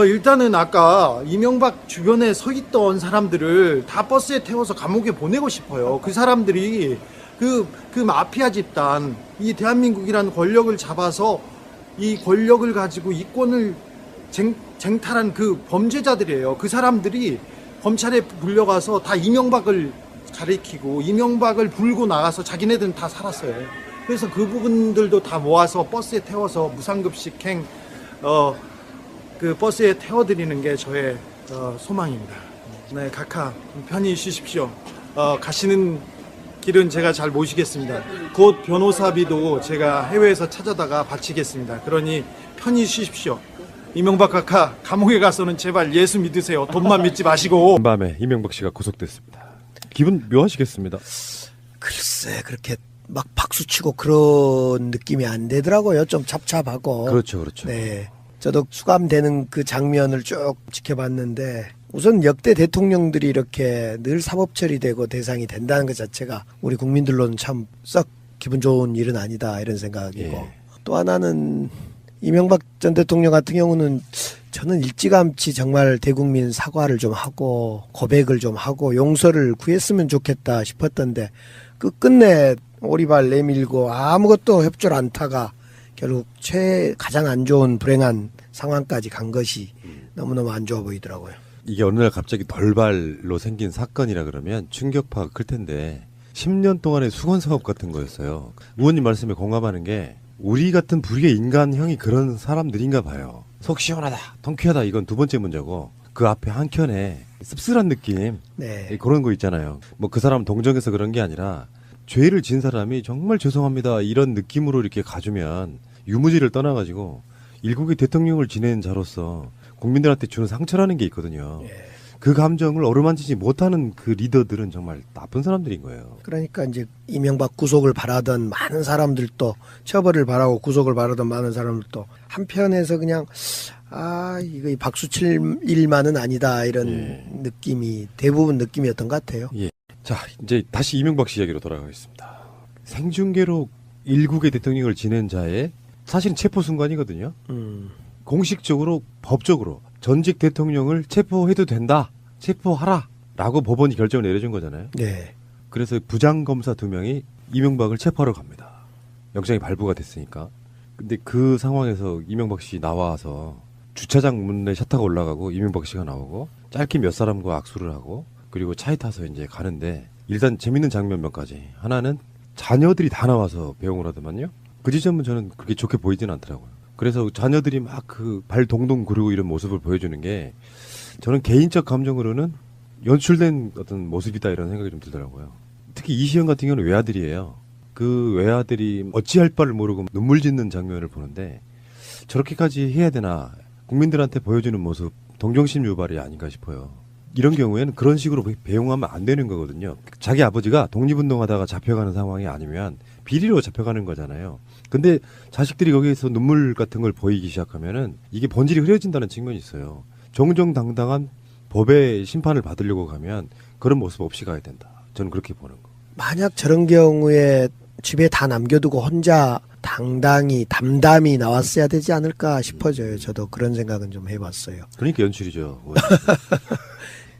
일단은 아까 이명박 주변에 서 있던 사람들을 다 버스에 태워서 감옥에 보내고 싶어요. 그 사람들이 그 마피아 집단, 이 대한민국이라는 권력을 잡아서 이 권력을 가지고 이권을 쟁탈한 그 범죄자들이에요. 그 사람들이 검찰에 불려가서 다 이명박을 가리키고 이명박을 불고 나가서 자기네들은 다 살았어요. 그래서 그 부분들도 다 모아서 버스에 태워서 무상급식행 그 버스에 태워드리는 게 저의 소망입니다. 네, 각하 편히 쉬십시오. 가시는 길은 제가 잘 모시겠습니다. 곧 변호사비도 제가 해외에서 찾아다가 바치겠습니다. 그러니 편히 쉬십시오. 이명박 각하, 감옥에 가서는 제발 예수 믿으세요. 돈만 믿지 마시고. 밤에 이명박 씨가 구속됐습니다. 기분 묘하시겠습니다. 글쎄, 그렇게 막 박수치고 그런 느낌이 안 되더라고요. 좀 잡잡하고. 그렇죠, 그렇죠. 네. 저도 수감되는 그 장면을 쭉 지켜봤는데, 우선 역대 대통령들이 이렇게 늘 사법 처리되고 대상이 된다는 것 자체가 우리 국민들로는 참 썩 기분 좋은 일은 아니다, 이런 생각이고. 예. 또 하나는 이명박 전 대통령 같은 경우는 저는 일찌감치 정말 대국민 사과를 좀 하고 고백을 좀 하고 용서를 구했으면 좋겠다 싶었던데, 끝끝내 오리발 내밀고 아무것도 협조를 안 타가 결국 가장 안 좋은 불행한 상황까지 간 것이 너무너무 안 좋아 보이더라고요. 이게 어느 날 갑자기 덜발로 생긴 사건이라 그러면 충격파가 클 텐데 10년 동안의 수건 사업 같은 거였어요. 의원님 말씀에 공감하는 게 우리 같은 불의의 인간형이 그런 사람들인가 봐요. 속 시원하다, 통쾌하다, 이건 두 번째 문제고, 그 앞에 한켠에 씁쓸한 느낌, 네. 그런 거 있잖아요. 뭐 그 사람 동정해서 그런 게 아니라 죄를 진 사람이 정말 죄송합니다 이런 느낌으로 이렇게 가주면 유무지를 떠나가지고 일국의 대통령을 지낸 자로서 국민들한테 주는 상처라는 게 있거든요. 예. 그 감정을 어루만지지 못하는 그 리더들은 정말 나쁜 사람들인 거예요. 그러니까 이제 이명박 구속을 바라던 많은 사람들도, 처벌을 바라고 구속을 바라던 많은 사람들도 한편에서 그냥 이거 박수칠 일만은 아니다, 이런 예. 느낌이 대부분 느낌이었던 것 같아요. 예. 자, 이제 다시 이명박 씨 이야기로 돌아가겠습니다. 생중계로 일국의 대통령을 지낸 자의 사실은 체포 순간이거든요. 공식적으로 법적으로 전직 대통령을 체포해도 된다, 체포하라 라고 법원이 결정을 내려준 거잖아요. 네. 그래서 부장검사 2명이 이명박을 체포하러 갑니다. 영장이 발부가 됐으니까. 근데 그 상황에서 이명박 씨 나와서 주차장 문에 샤타가 올라가고 이명박 씨가 나오고 짧게 몇 사람과 악수를 하고 그리고 차에 타서 이제 가는데, 일단 재밌는 장면 몇 가지. 하나는 자녀들이 다 나와서 배웅을 하더만요. 그 지점은 저는 그렇게 좋게 보이진 않더라고요. 그래서 자녀들이 막 그 발 동동 구르고 이런 모습을 보여주는 게 저는 개인적 감정으로는 연출된 어떤 모습이다, 이런 생각이 좀 들더라고요. 특히 이시영 같은 경우는 외아들이에요. 그 외아들이 어찌할 바를 모르고 눈물 짓는 장면을 보는데 저렇게까지 해야 되나, 국민들한테 보여주는 모습 동정심 유발이 아닌가 싶어요. 이런 경우에는 그런 식으로 배웅하면 안 되는 거거든요. 자기 아버지가 독립운동하다가 잡혀가는 상황이 아니면 비리로 잡혀가는 거잖아요. 근데 자식들이 거기에서 눈물 같은 걸 보이기 시작하면은 이게 본질이 흐려진다는 측면이 있어요. 정정당당한 법의 심판을 받으려고 가면 그런 모습 없이 가야 된다. 저는 그렇게 보는 거. 만약 저런 경우에 집에 다 남겨두고 혼자 당당히 담담히 나왔어야 되지 않을까 싶어져요. 저도 그런 생각은 좀 해봤어요. 그러니까 연출이죠.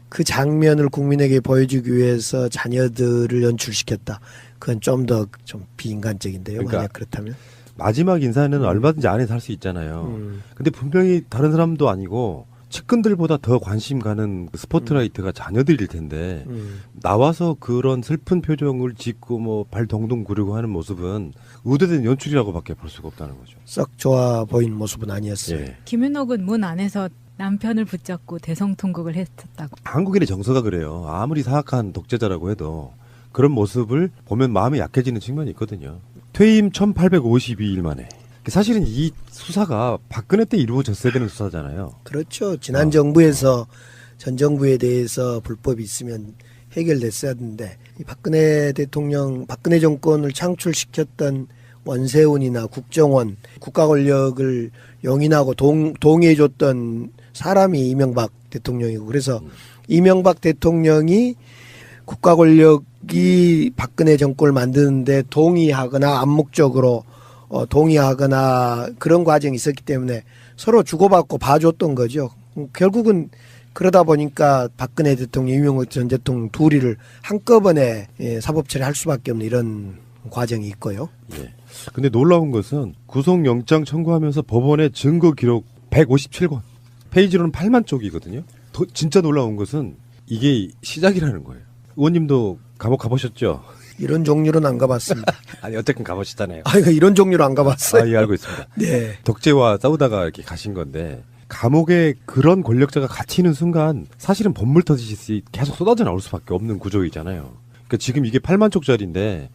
그 장면을 국민에게 보여주기 위해서 자녀들을 연출시켰다. 그건 좀 더 좀 비인간적인데요. 그러니까 만약 그렇다면. 마지막 인사는 얼마든지 안에서 할 수 있잖아요. 근데 분명히 다른 사람도 아니고 측근들보다 더 관심 가는 스포트라이트가 자녀들일 텐데 나와서 그런 슬픈 표정을 짓고 뭐 발 동동 구르고 하는 모습은 의도된 연출이라고밖에 볼 수가 없다는 거죠. 썩 좋아 보이는 모습은 아니었어요. 예. 김윤옥은 문 안에서 남편을 붙잡고 대성통곡을 했었다고. 한국인의 정서가 그래요. 아무리 사악한 독재자라고 해도 그런 모습을 보면 마음이 약해지는 측면이 있거든요. 퇴임 1852일 만에. 사실은 이 수사가 박근혜 때 이루어졌어야 되는 수사잖아요. 그렇죠. 지난 정부에서 전 정부에 대해서 불법이 있으면 해결됐어야 하는데, 이 박근혜 대통령, 박근혜 정권을 창출시켰던 원세훈이나 국정원, 국가 권력을 용인하고 동의해줬던 사람이 이명박 대통령이고, 그래서 이명박 대통령이 국가 권력이 박근혜 정권을 만드는데 동의하거나 암묵적으로 동의하거나 그런 과정이 있었기 때문에 서로 주고받고 봐줬던 거죠. 결국은 그러다 보니까 박근혜 대통령, 이명박 전 대통령 둘이를 한꺼번에 사법 처리할 수밖에 없는 이런 과정이 있고요. 예. 근데 놀라운 것은 구속영장 청구하면서 법원의 증거 기록 157권, 페이지로는 8만 쪽이거든요. 진짜 놀라운 것은 이게 시작이라는 거예요. 의원님도 감옥 가보셨죠? 이런 종류는 안 가봤습니다. 아니 어쨌든 가보셨잖아요. 아, 이런 종류는 안 가봤어요. 예, 알고 있습니다. 네. 독재와 싸우다가 이렇게 가신 건데 감옥에 그런 권력자가 갇히는 순간 사실은 법물 터지듯이 계속 쏟아져 나올 수밖에 없는 구조이잖아요. 그러니까 지금 이게 8만 쪽짜리인데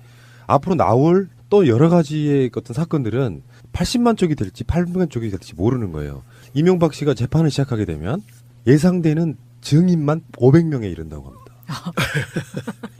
앞으로 나올 또 여러 가지의 어떤 사건들은 80만 쪽이 될지 8만 쪽이 될지 모르는 거예요. 이명박 씨가 재판을 시작하게 되면 예상되는 증인만 500명에 이른다고 합니다.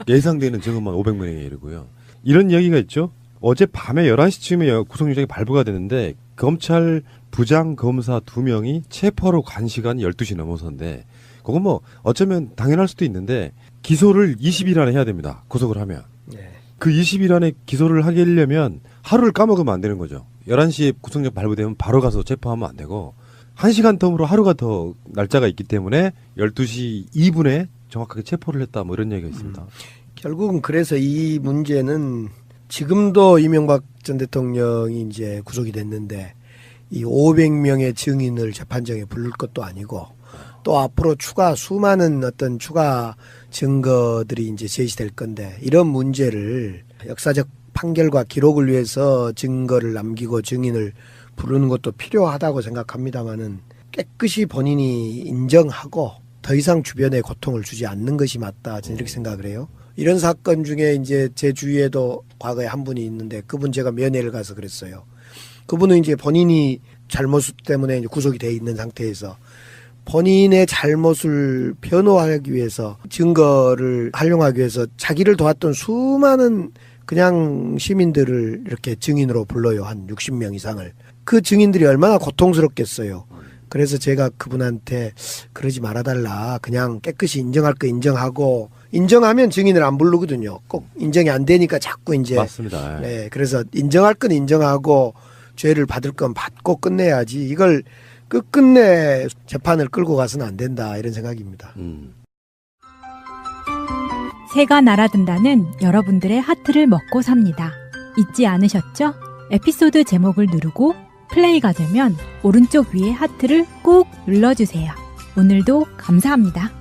예상되는 증인만 500명에 이르고요. 이런 이야기가 있죠. 어제 밤에 11시쯤에 구속영장이 발부가 되는데 검찰 부장 검사 2명이 체포로 간 시간이 12시 넘어서인데 그건 뭐 어쩌면 당연할 수도 있는데 기소를 20일 안에 해야 됩니다. 구속을 하면. 네. 그 20일 안에 기소를 하려면 하루를 까먹으면 안 되는 거죠. 11시에 구속영장 발부되면 바로 가서 체포하면 안 되고 1시간 텀으로 하루가 더 날짜가 있기 때문에 12시 2분에 정확하게 체포를 했다 뭐 이런 얘기가 있습니다. 결국은 그래서 이 문제는 지금도 이명박 전 대통령이 이제 구속이 됐는데 이 500명의 증인을 재판정에 부를 것도 아니고 또 앞으로 수많은 어떤 추가 증거들이 이제 제시될 건데 이런 문제를 역사적 판결과 기록을 위해서 증거를 남기고 증인을 부르는 것도 필요하다고 생각합니다마는 깨끗이 본인이 인정하고 더 이상 주변에 고통을 주지 않는 것이 맞다. 저는 이렇게 생각을 해요. 이런 사건 중에 이제 제 주위에도 과거에 한 분이 있는데 그분 제가 면회를 가서 그랬어요. 그분은 이제 본인이 잘못 때문에 이제 구속이 돼 있는 상태에서 본인의 잘못을 변호하기 위해서 증거를 활용하기 위해서 자기를 도왔던 수많은 그냥 시민들을 이렇게 증인으로 불러요. 한 60명 이상을. 그 증인들이 얼마나 고통스럽겠어요. 그래서 제가 그분한테 그러지 말아달라. 그냥 깨끗이 인정할 거 인정하고 인정하면 증인을 안 부르거든요. 꼭 인정이 안 되니까 자꾸 이제. 맞습니다. 네, 그래서 인정할 건 인정하고 죄를 받을 건 받고 끝내야지. 이걸 끝끝내 재판을 끌고 가서는 안 된다. 이런 생각입니다. 새가 날아든다는 여러분들의 하트를 먹고 삽니다. 잊지 않으셨죠? 에피소드 제목을 누르고 플레이가 되면 오른쪽 위에 하트를 꾹 눌러주세요. 오늘도 감사합니다.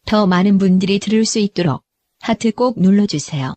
더 많은 분들이 들을 수 있도록 하트 꼭 눌러주세요.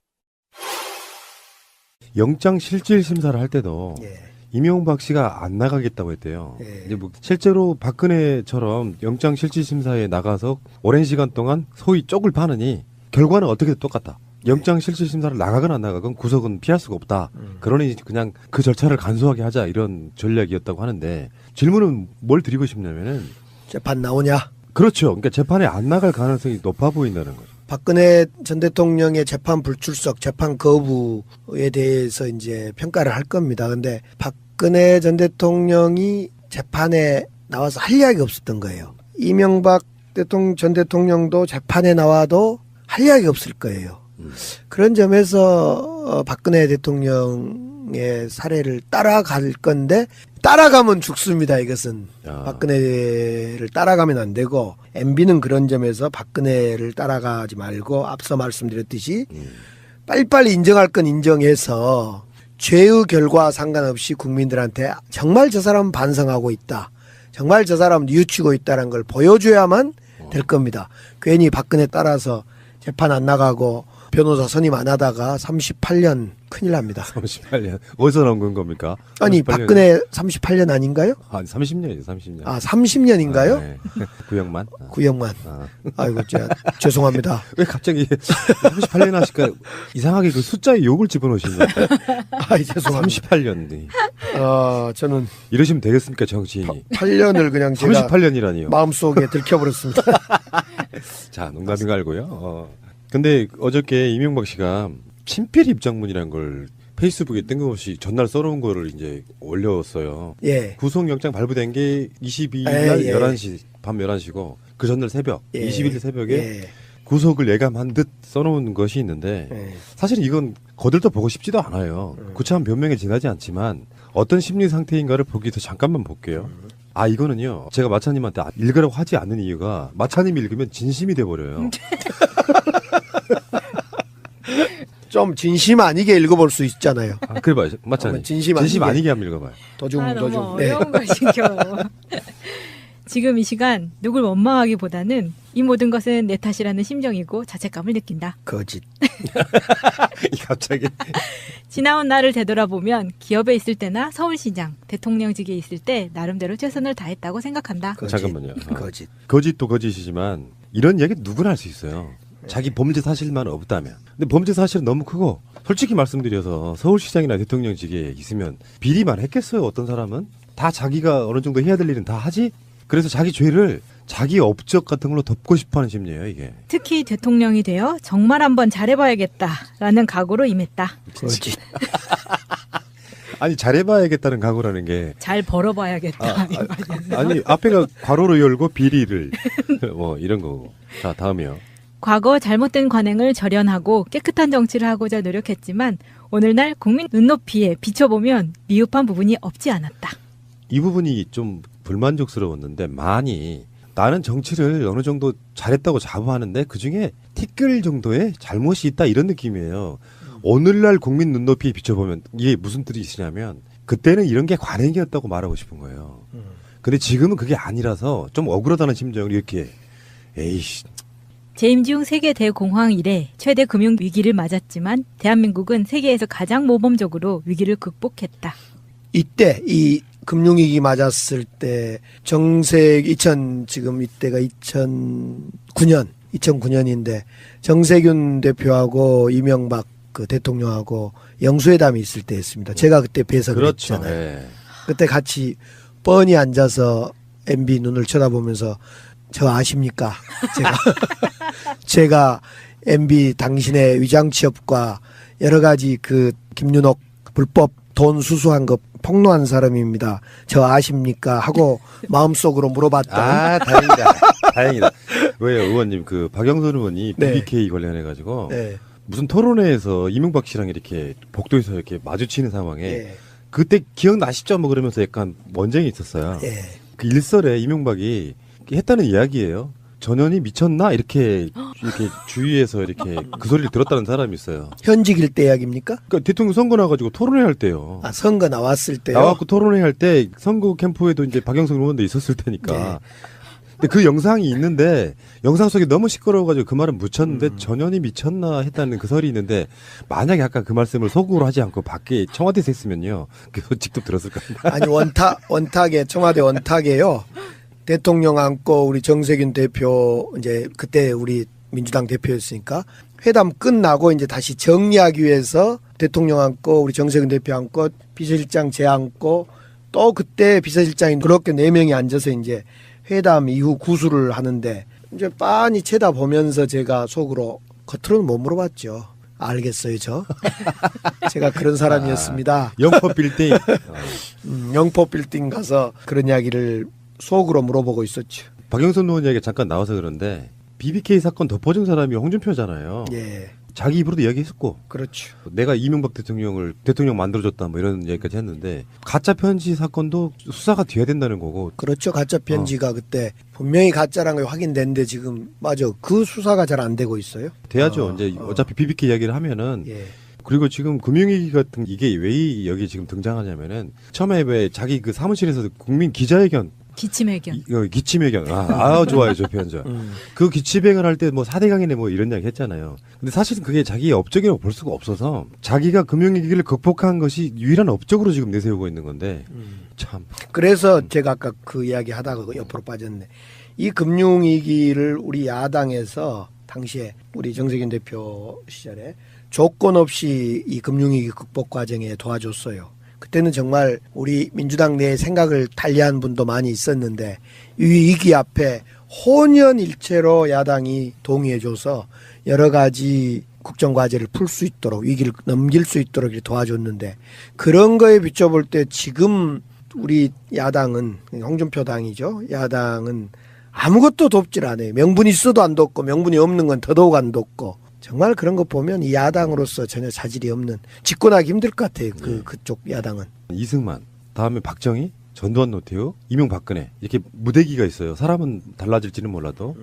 영장 실질 심사를 할 때도 예. 이명박 씨가 안 나가겠다고 했대요. 예. 이제 뭐 실제로 박근혜처럼 영장 실질 심사에 나가서 오랜 시간 동안 소위 쪽을 파느니 결과는 어떻게든 똑같다. 영장 실질 심사를 나가건 안 나가건 구속은 피할 수가 없다. 그러니 그냥 그 절차를 간소하게 하자 이런 전략이었다고 하는데 질문은 뭘 드리고 싶냐면은 재판 나오냐? 그렇죠. 그러니까 재판에 안 나갈 가능성이 높아 보인다는 거죠. 박근혜 전 대통령의 재판 불출석, 재판 거부에 대해서 이제 평가를 할 겁니다. 근데 박근혜 전 대통령이 재판에 나와서 할 이야기가 없었던 거예요. 이명박 전 대통령도 재판에 나와도 할 이야기가 없을 거예요. 그런 점에서 박근혜 대통령의 사례를 따라갈 건데 따라가면 죽습니다. 이것은 박근혜를 따라가면 안 되고 MB는 그런 점에서 박근혜를 따라가지 말고 앞서 말씀드렸듯이 빨리빨리 인정할 건 인정해서 죄의 결과와 상관없이 국민들한테 정말 저 사람은 반성하고 있다. 정말 저 사람은 뉘우치고 있다는 걸 보여줘야만 될 겁니다. 괜히 박근혜 따라서 재판 안 나가고 변호사 선임 안 하다가 38년 큰일 납니다. 38년. 어디서 나온 겁니까? 아니 38년. 박근혜 38년 아닌가요? 아, 30년이죠, 30년. 아 30년인가요? 네. 구형만. 구형만. 아이고 죄송합니다. 왜 갑자기 38년 하실까 이상하게 그 숫자에 욕을 집어넣으신 거예요. 아 죄송합니다. 38년. 저는 이러시면 되겠습니까, 정치인이? 8년을 그냥 제가 38년이라니요. 마음속에 들켜버렸습니다. 자, 농담인 거 알고요. 근데 어저께 이명박 씨가 친필 입장문이라는 걸 페이스북에 뜬금없이 전날 써놓은 거를 이제 올렸어요. 예. 구속영장 발부된 게 22일 예, 날 예. 11시, 밤 11시고 그 전날 새벽, 예. 20일 새벽에 예. 구속을 예감한 듯 써놓은 것이 있는데 예. 사실 이건 거들떠 보고 싶지도 않아요. 구차한 변명에 지나지 않지만 어떤 심리 상태인가를 보기 위해서 잠깐만 볼게요. 아, 이거는요. 제가 마차님한테 읽으라고 하지 않는 이유가 마차님이 읽으면 진심이 돼버려요. 좀 진심 아니게 읽어볼 수 있잖아요. 아, 그래 봐요. 마차님. 진심 아니게 한번 읽어봐요. 도중 너무 도중. 네. 어려운 걸 시켜. 지금 이 시간 누굴 원망하기보다는 이 모든 것은 내 탓이라는 심정이고 자책감을 느낀다. 거짓. 갑자기. 지나온 나를 되돌아보면 기업에 있을 때나 서울시장, 대통령직에 있을 때 나름대로 최선을 다했다고 생각한다. 거짓. 잠깐만요. 거짓. 거짓도 거짓이지만 이런 얘기 누구나 할 수 있어요. 자기 범죄 사실만 없다면. 근데 범죄 사실은 너무 크고 솔직히 말씀드려서 서울시장이나 대통령직에 있으면 비리만 했겠어요. 어떤 사람은 다 자기가 어느 정도 해야 될 일은 다 하지. 그래서 자기 죄를 자기 업적 같은 걸로 덮고 싶어하는 심리예요. 이게. 특히 대통령이 되어 정말 한번 잘해봐야겠다라는 각오로 임했다. 거짓. 아니 잘해봐야겠다는 각오라는 게 잘 벌어봐야겠다. 이 말이었네요. 아니 앞에가 괄호로 열고 비리를 뭐 이런 거고. 자 다음이요. 과거 잘못된 관행을 절연하고 깨끗한 정치를 하고자 노력했지만 오늘날 국민 눈높이에 비춰보면 미흡한 부분이 없지 않았다. 이 부분이 좀 불만족스러웠는데 많이 나는 정치를 어느 정도 잘했다고 자부하는데 그중에 티끌 정도의 잘못이 있다 이런 느낌이에요. 오늘날 국민 눈높이에 비춰보면 이게 무슨 뜻이냐면 그때는 이런 게 관행이었다고 말하고 싶은 거예요. 근데 지금은 그게 아니라서 좀 억울하다는 심정을 이렇게 에이씨. 재임 중 세계 대공황 이래 최대 금융 위기를 맞았지만 대한민국은 세계에서 가장 모범적으로 위기를 극복했다. 이때 이 금융위기 맞았을 때 정세 지금 이때가 2009년인데 정세균 대표하고 이명박 그 대통령하고 영수회담이 있을 때였습니다. 제가 그때 배석을 그렇죠. 했잖아요. 예. 그때 같이 뻔히 앉아서 MB 눈을 쳐다보면서 저 아십니까? 제가 MB 당신의 위장 취업과 여러 가지 그 김윤옥 불법 돈 수수한 거 폭로한 사람입니다. 저 아십니까? 하고 마음속으로 물어봤던. 아 다행이다. 다행이다. 왜요 의원님 그 박영선 의원이 네. BBK 관련해 가지고 네. 무슨 토론회에서 이명박 씨랑 이렇게 복도에서 이렇게 마주치는 상황에 예. 그때 기억나시죠? 뭐 그러면서 약간 원쟁이 있었어요. 예. 그 일설에 이명박이 했다는 이야기예요. 전현이 미쳤나 이렇게 주위에서 이렇게 그 소리를 들었다는 사람이 있어요. 현직일 때 이야기입니까? 그러니까 대통령 선거 나가지고 토론회 할 때요. 아, 선거 나왔을 때요? 나와갖고 토론회 할 때 선거 캠프에도 이제 박영선 의원도 있었을 테니까. 네. 근데 그 영상이 있는데 영상 속에 너무 시끄러워가지고 그 말은 묻혔는데 전현이 미쳤나 했다는 그 설이 있는데 만약에 아까 그 말씀을 속으로 하지 않고 밖에 청와대에서 했으면요. 그거 직접 들었을 겁니다. 아니 원탁에 청와대 원탁에요. 대통령 앉고 우리 정세균 대표 이제 그때 우리 민주당 대표였으니까 회담 끝나고 이제 다시 정리하기 위해서 대통령 앉고 우리 정세균 대표 앉고 비서실장 제 앉고 또 그때 비서실장이 그렇게 4명이 앉아서 이제 회담 이후 구술을 하는데 이제 빤히 쳐다보면서 제가 속으로 겉으로는 못 물어봤죠. 알겠어요, 저. 제가 그런 사람이었습니다. 영퍼 빌딩. 영포 빌딩 가서 그런 이야기를 속으로 물어보고 있었죠. 박영선 의원 이야기 잠깐 나와서 그런데 BBK 사건 덮어준 사람이 홍준표잖아요. 예, 자기 입으로도 이야기했었고 그렇죠. 내가 이명박 대통령을 대통령 만들어줬다 뭐 이런 얘기까지 했는데 가짜 편지 사건도 수사가 돼야 된다는 거고. 그렇죠. 가짜 편지가 그때 분명히 가짜라는 게 확인됐는데 지금 맞아. 그 수사가 잘 안 되고 있어요. 돼야죠. 이제 어차피 BBK 이야기를 하면은 예. 그리고 지금 금융위기 같은 이게 왜 여기 지금 등장하냐면은 처음에 왜 자기 그 사무실에서 국민 기자회견 기침회견. 기침회견. 아, 좋아요, 저 표현 좋아. 그 기침회견 할 때 뭐 4대강이네 뭐 이런 이야기 했잖아요. 근데 사실은 그게 자기의 업적이라고 볼 수가 없어서 자기가 금융위기를 극복한 것이 유일한 업적으로 지금 내세우고 있는 건데 참. 그래서 제가 아까 그 이야기 하다가 옆으로 빠졌네. 이 금융위기를 우리 야당에서 당시에 우리 정세균 대표 시절에 조건 없이 이 금융위기 극복 과정에 도와줬어요. 그때는 정말 우리 민주당 내에 생각을 달리한 분도 많이 있었는데 이 위기 앞에 혼연일체로 야당이 동의해줘서 여러 가지 국정과제를 풀 수 있도록 위기를 넘길 수 있도록 이렇게 도와줬는데 그런 거에 비춰볼 때 지금 우리 야당은 홍준표 당이죠. 야당은 아무것도 돕질 않아요. 명분이 있어도 안 돕고 명분이 없는 건 더더욱 안 돕고 정말 그런 거 보면 이 야당으로서 전혀 자질이 없는, 집권하기 힘들 것 같아요. 그쪽 야당은. 이승만, 다음에 박정희, 전두환, 노태우, 이명박근혜 이렇게 무대기가 있어요. 사람은 달라질지는 몰라도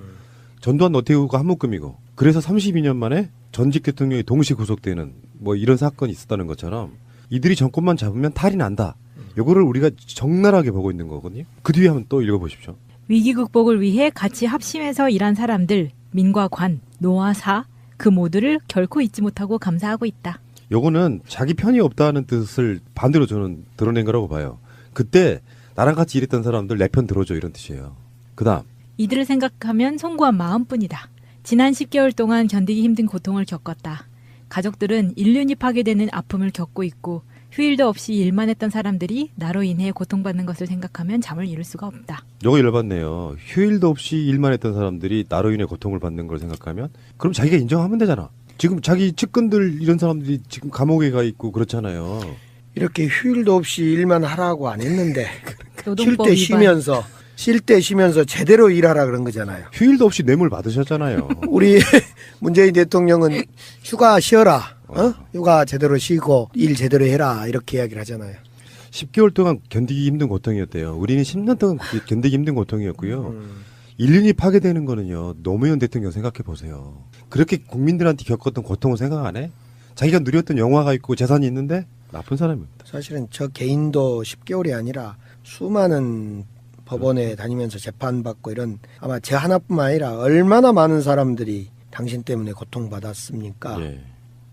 전두환, 노태우가 한 묶음이고, 그래서 32년 만에 전직 대통령이 동시에 구속되는 뭐 이런 사건이 있었다는 것처럼 이들이 정권만 잡으면 탈이 난다. 요거를 우리가 적나라하게 보고 있는 거거든요. 그 뒤에 한번 또 읽어보십시오. 위기 극복을 위해 같이 합심해서 일한 사람들, 민과 관, 노와 사, 그 모두를 결코 잊지 못하고 감사하고 있다. 요거는 자기 편이 없다는 뜻을 반대로 저는 드러낸 거라고 봐요. 그때 나랑 같이 일했던 사람들 내 편 들어줘 이런 뜻이에요. 그다음 이들을 생각하면 송구한 마음뿐이다. 지난 10개월 동안 견디기 힘든 고통을 겪었다. 가족들은 인륜이 파괴되는 아픔을 겪고 있고 휴일도 없이 일만 했던 사람들이 나로 인해 고통받는 것을 생각하면 잠을 이룰 수가 없다. 요거 열받네요. 휴일도 없이 일만 했던 사람들이 나로 인해 고통을 받는 걸 생각하면 그럼 자기가 인정하면 되잖아. 지금 자기 측근들 이런 사람들이 지금 감옥에 가 있고 그렇잖아요. 이렇게 휴일도 없이 일만 하라고 안 했는데 노동법 쉴 때 위반. 쉴 때 쉬면서 제대로 일하라 그런 거잖아요. 휴일도 없이 뇌물 받으셨잖아요. 우리 문재인 대통령은 휴가 쉬어라. 휴가 제대로 쉬고 일 제대로 해라. 이렇게 이야기를 하잖아요. 10개월 동안 견디기 힘든 고통이었대요. 우리는 10년 동안 견디기 힘든 고통이었고요. 인륜이 파괴되는 거는요. 노무현 대통령 생각해 보세요. 그렇게 국민들한테 겪었던 고통을 생각 안 해? 자기가 누렸던 영화가 있고 재산이 있는데 나쁜 사람입니다. 사실은 저 개인도 10개월이 아니라 수많은 법원에 다니면서 재판받고 이런, 아마 제 하나뿐만 아니라 얼마나 많은 사람들이 당신 때문에 고통받았습니까? 예.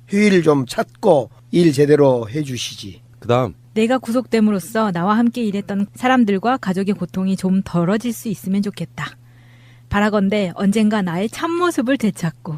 휴일 좀 찾고 일 제대로 해주시지. 그다음 내가 구속됨으로써 나와 함께 일했던 사람들과 가족의 고통이 좀 덜어질 수 있으면 좋겠다. 바라건대 언젠가 나의 참모습을 되찾고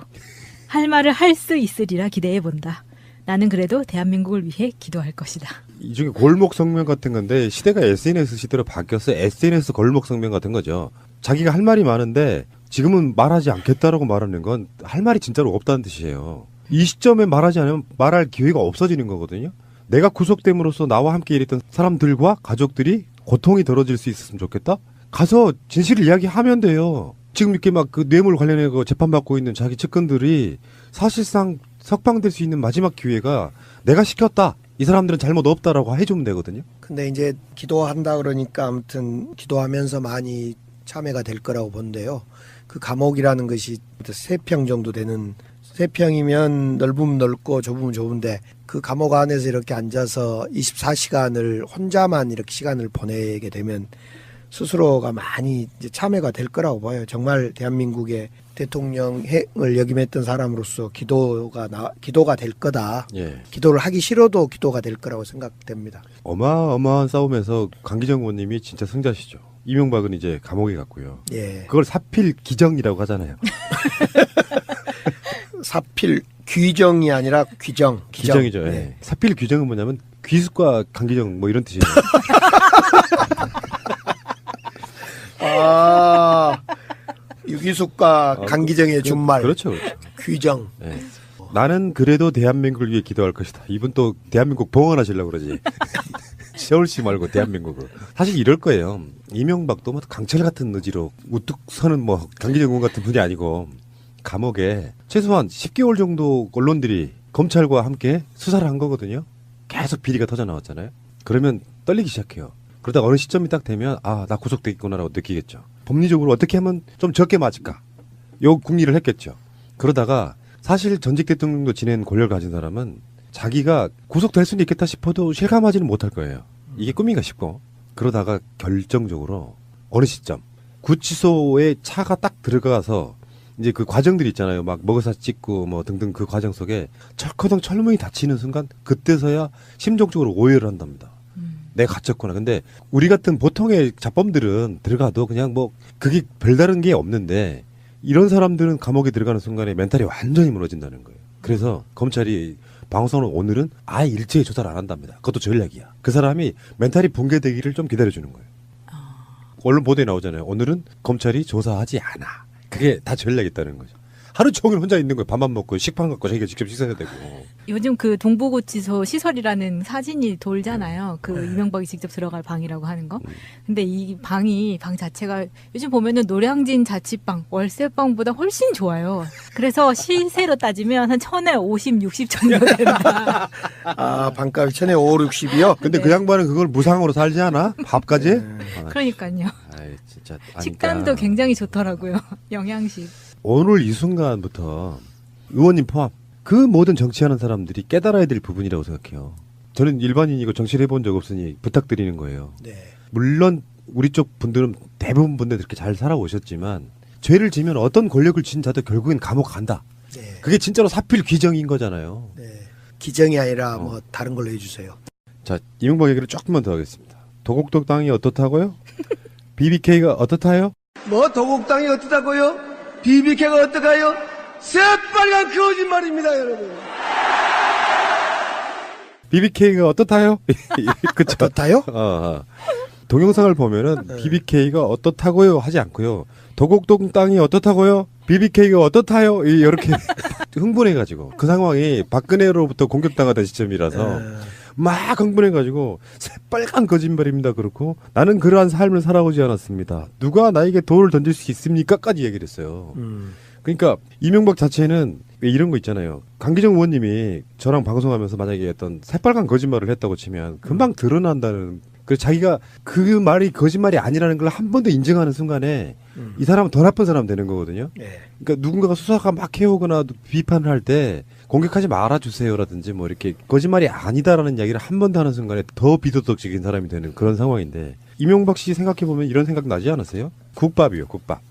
할 말을 할 수 있으리라 기대해본다. 나는 그래도 대한민국을 위해 기도할 것이다. 이 중에 골목 성명 같은 건데 시대가 SNS 시대로 바뀌어서 SNS 골목 성명 같은 거죠. 자기가 할 말이 많은데 지금은 말하지 않겠다라고 말하는 건 할 말이 진짜로 없다는 뜻이에요. 이 시점에 말하지 않으면 말할 기회가 없어지는 거거든요. 내가 구속됨으로써 나와 함께 일했던 사람들과 가족들이 고통이 덜어질 수 있었으면 좋겠다? 가서 진실을 이야기하면 돼요. 지금 이렇게 막 그 뇌물 관련해 재판받고 있는 자기 측근들이 사실상 석방될 수 있는 마지막 기회가 내가 시켰다. 이 사람들은 잘못 없다라고 해주면 되거든요. 근데 이제 기도한다 그러니까 아무튼 기도하면서 많이 참여가 될 거라고 본데요. 그 감옥이라는 것이 3평 정도 되는, 3평이면 넓으면 넓고 좁으면 좁은데 그 감옥 안에서 이렇게 앉아서 24시간을 혼자만 이렇게 시간을 보내게 되면 스스로가 많이 이제 참여가 될 거라고 봐요. 정말 대한민국의 대통령을 역임했던 사람으로서 기도가 될 거다. 예. 기도를 하기 싫어도 기도가 될 거라고 생각됩니다. 어마어마한 싸움에서 강기정 의원님이 진짜 승자시죠. 이명박은 이제 감옥에 갔고요. 예. 그걸 사필 기정이라고 하잖아요. 사필 규정이 아니라 규정. 기정이죠. 예. 네. 사필 규정은 뭐냐면 귀숙과 강기정 뭐 이런 뜻이에요. 아, 유기숙과 강기정의 준말. 그렇죠, 그렇죠. 규정. 예. 나는 그래도 대한민국을 위해 기도할 것이다. 이분 또 대한민국 봉헌하시려고 그러지. 서울시 말고 대한민국을. 사실 이럴 거예요. 이명박도 뭐 강철 같은 의지로 우뚝 서는 뭐 강기정 의원 같은 분이 아니고 감옥에 최소한 10개월 정도 언론들이 검찰과 함께 수사를 한 거거든요. 계속 비리가 터져 나왔잖아요. 그러면 떨리기 시작해요. 그러다 어느 시점이 딱 되면 아, 나 구속되겠구나라고 느끼겠죠. 법리적으로 어떻게 하면 좀 적게 맞을까? 요 궁리를 했겠죠. 그러다가 사실 전직 대통령도 지낸 권력을 가진 사람은 자기가 구속될 수는 있겠다 싶어도 실감하지는 못할 거예요. 이게 꿈인가 싶고. 그러다가 결정적으로 어느 시점 구치소에 차가 딱 들어가서 이제 그 과정들이 있잖아요. 막 먹어사 찍고 뭐 등등 그 과정 속에 철커덩 철문이 닫히는 순간 그때서야 심정적으로 오해를 한답니다. 내가 갇혔구나. 근데 우리 같은 보통의 자범들은 들어가도 그냥 뭐 그게 별다른 게 없는데 이런 사람들은 감옥에 들어가는 순간에 멘탈이 완전히 무너진다는 거예요. 그래서 검찰이 방송으로 오늘은 아예 일제히 조사를 안 한답니다. 그것도 전략이야. 그 사람이 멘탈이 붕괴되기를 좀 기다려주는 거예요. 언론 보도에 나오잖아요. 오늘은 검찰이 조사하지 않아. 그게 다 전략이 있다는 거죠. 하루 종일 혼자 있는 거예요. 밥만 먹고 식판 갖고 자기가 직접 식사해야 되고. 요즘 그 동부구치소 시설이라는 사진이 돌잖아요. 그 이명박이 직접 들어갈 방이라고 하는 거. 근데 이 방 자체가 요즘 보면은 노량진 자취방, 월세방보다 훨씬 좋아요. 그래서 시세로 따지면 한 1,000에 50, 60 정도 된다. 아, 방값이 1,000에 5, 60이요? 근데 네. 그 양반은 그걸 무상으로 살지 않아? 밥까지? 그러니까요. 아이, 진짜. 식단도 굉장히 좋더라고요. 영양식. 오늘 이 순간부터 의원님 포함 그 모든 정치하는 사람들이 깨달아야 될 부분이라고 생각해요. 저는 일반인이고 정치를 해본 적 없으니 부탁드리는 거예요. 네. 물론 우리 쪽 분들은 대부분 분들 그렇게 잘 살아오셨지만 죄를 지면 어떤 권력을 쥔 자도 결국엔 감옥 간다. 네. 그게 진짜로 사필 귀정인 거잖아요. 네. 기정이 아니라 뭐 다른 걸로 해주세요. 자, 이명박 얘기를 조금만 더 하겠습니다. 도곡동 땅이 어떻다고요? BBK가 어떻다요? 뭐 도곡땅이 어떠다고요? BBK가 어떠가요? 새빨간 거짓말입니다, 여러분. BBK가 어떻다요? 그쵸? 어떻다요? 동영상을 보면은 BBK가 어떻다고요 하지 않고요. 도곡동 땅이 어떻다고요? BBK가 어떻다요? 이렇게 흥분해가지고 그 상황이 박근혜로부터 공격당하던 시점이라서 막 흥분해가지고 새빨간 거짓말입니다. 그렇고 나는 그러한 삶을 살아오지 않았습니다. 누가 나에게 돌을 던질 수 있습니까?까지 얘기를 했어요. 그러니까 이명박 자체는 왜 이런 거 있잖아요. 강기정 의원님이 저랑 방송하면서 만약에 어떤 새빨간 거짓말을 했다고 치면 금방 드러난다는. 그래서 자기가 그 말이 거짓말이 아니라는 걸 한 번 더 인정하는 순간에 이 사람은 더 나쁜 사람 되는 거거든요. 네. 그러니까 누군가가 수사가 막 해오거나 비판을 할 때 공격하지 말아주세요라든지 뭐 이렇게 거짓말이 아니다라는 이야기를 한 번 더 하는 순간에 더 비도덕적인 사람이 되는 그런 상황인데 이명박 씨 생각해보면 이런 생각 나지 않았어요? 국밥이요, 국밥.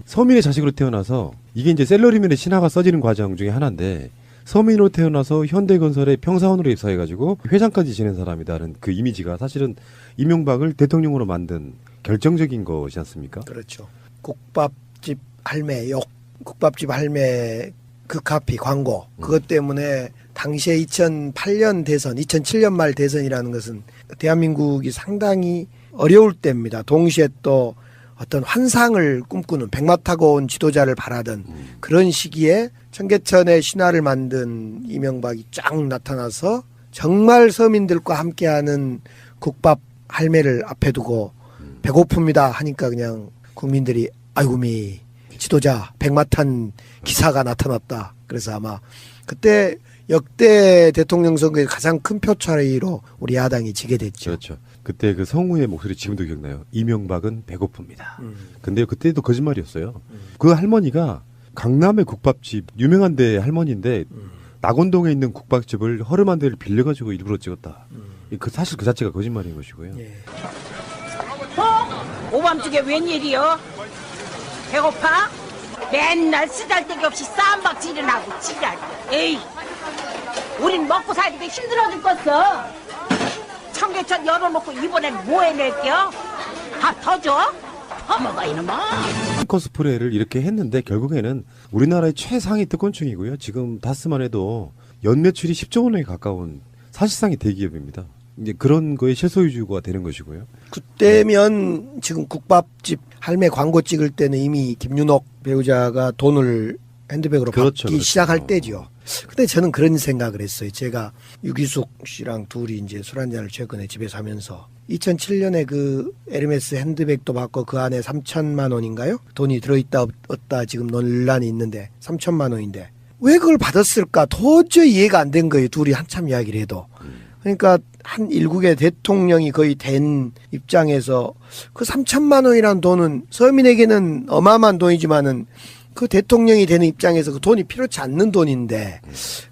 서민의 자식으로 태어나서 이게 이제 셀러리맨의 신화가 써지는 과정 중에 하나인데 서민으로 태어나서 현대건설의 평사원으로 입사해가지고 회장까지 지낸 사람이다는 그 이미지가 사실은 이명박을 대통령으로 만든 결정적인 것이지 않습니까? 그렇죠. 국밥집 할매 욕, 국밥집 할매 그 카피 광고 그것 때문에 당시에 2008년 대선, 2007년 말 대선이라는 것은 대한민국이 상당히 어려울 때입니다. 동시에 또 어떤 환상을 꿈꾸는 백마 타고 온 지도자를 바라던 그런 시기에 청계천의 신화를 만든 이명박이 쫙 나타나서 정말 서민들과 함께하는 국밥 할매를 앞에 두고 배고픕니다 하니까 그냥 국민들이 아이고미 지도자 백마 탄 기사가 나타났다. 그래서 아마 그때 역대 대통령 선거의 가장 큰 표 차이로 우리 야당이 지게 됐죠. 그렇죠. 그때 그 성우의 목소리 지금도 기억나요. 이명박은 배고픕니다. 근데 그때도 거짓말이었어요. 그 할머니가 강남의 국밥집 유명한 데 할머니인데 낙원동에 있는 국밥집을 허름한 데를 빌려가지고 일부러 찍었다. 그 사실 그 자체가 거짓말인 것이고요. 예. 오밤중에 웬일이요? 배고파? 맨날 쓰잘데기 없이 쌈박질을 하고 지랄. 에이, 우린 먹고 살기도 힘들어 죽겠어. 청계천 열어놓고 이번엔 뭐 해낼게요? 밥 더 줘? 퍼먹어 이놈아. 코스프레를 이렇게 했는데 결국에는 우리나라의 최상위 특권층이고요. 지금 다스만 해도 연매출이 10조 원에 가까운 사실상의 대기업입니다. 이제 그런 거에 실소유주가 되는 것이고요. 그때면 지금 국밥집 할매 광고 찍을 때는 이미 김윤옥 배우자가 돈을 핸드백으로 그렇죠, 받기 그렇죠. 시작할 때죠. 근데 저는 그런 생각을 했어요. 제가 유기숙 씨랑 둘이 이제 술 한잔을 최근에 집에서 하면서 2007년에 그 에르메스 핸드백도 받고 그 안에 3천만 원인가요? 돈이 들어있다 없다 지금 논란이 있는데 3천만 원인데 왜 그걸 받았을까? 도저히 이해가 안 된 거예요. 둘이 한참 이야기를 해도. 그러니까 한 일국의 대통령이 거의 된 입장에서 그 3천만 원이라는 돈은 서민에게는 어마어마한 돈이지만은 그 대통령이 되는 입장에서 그 돈이 필요치 않는 돈인데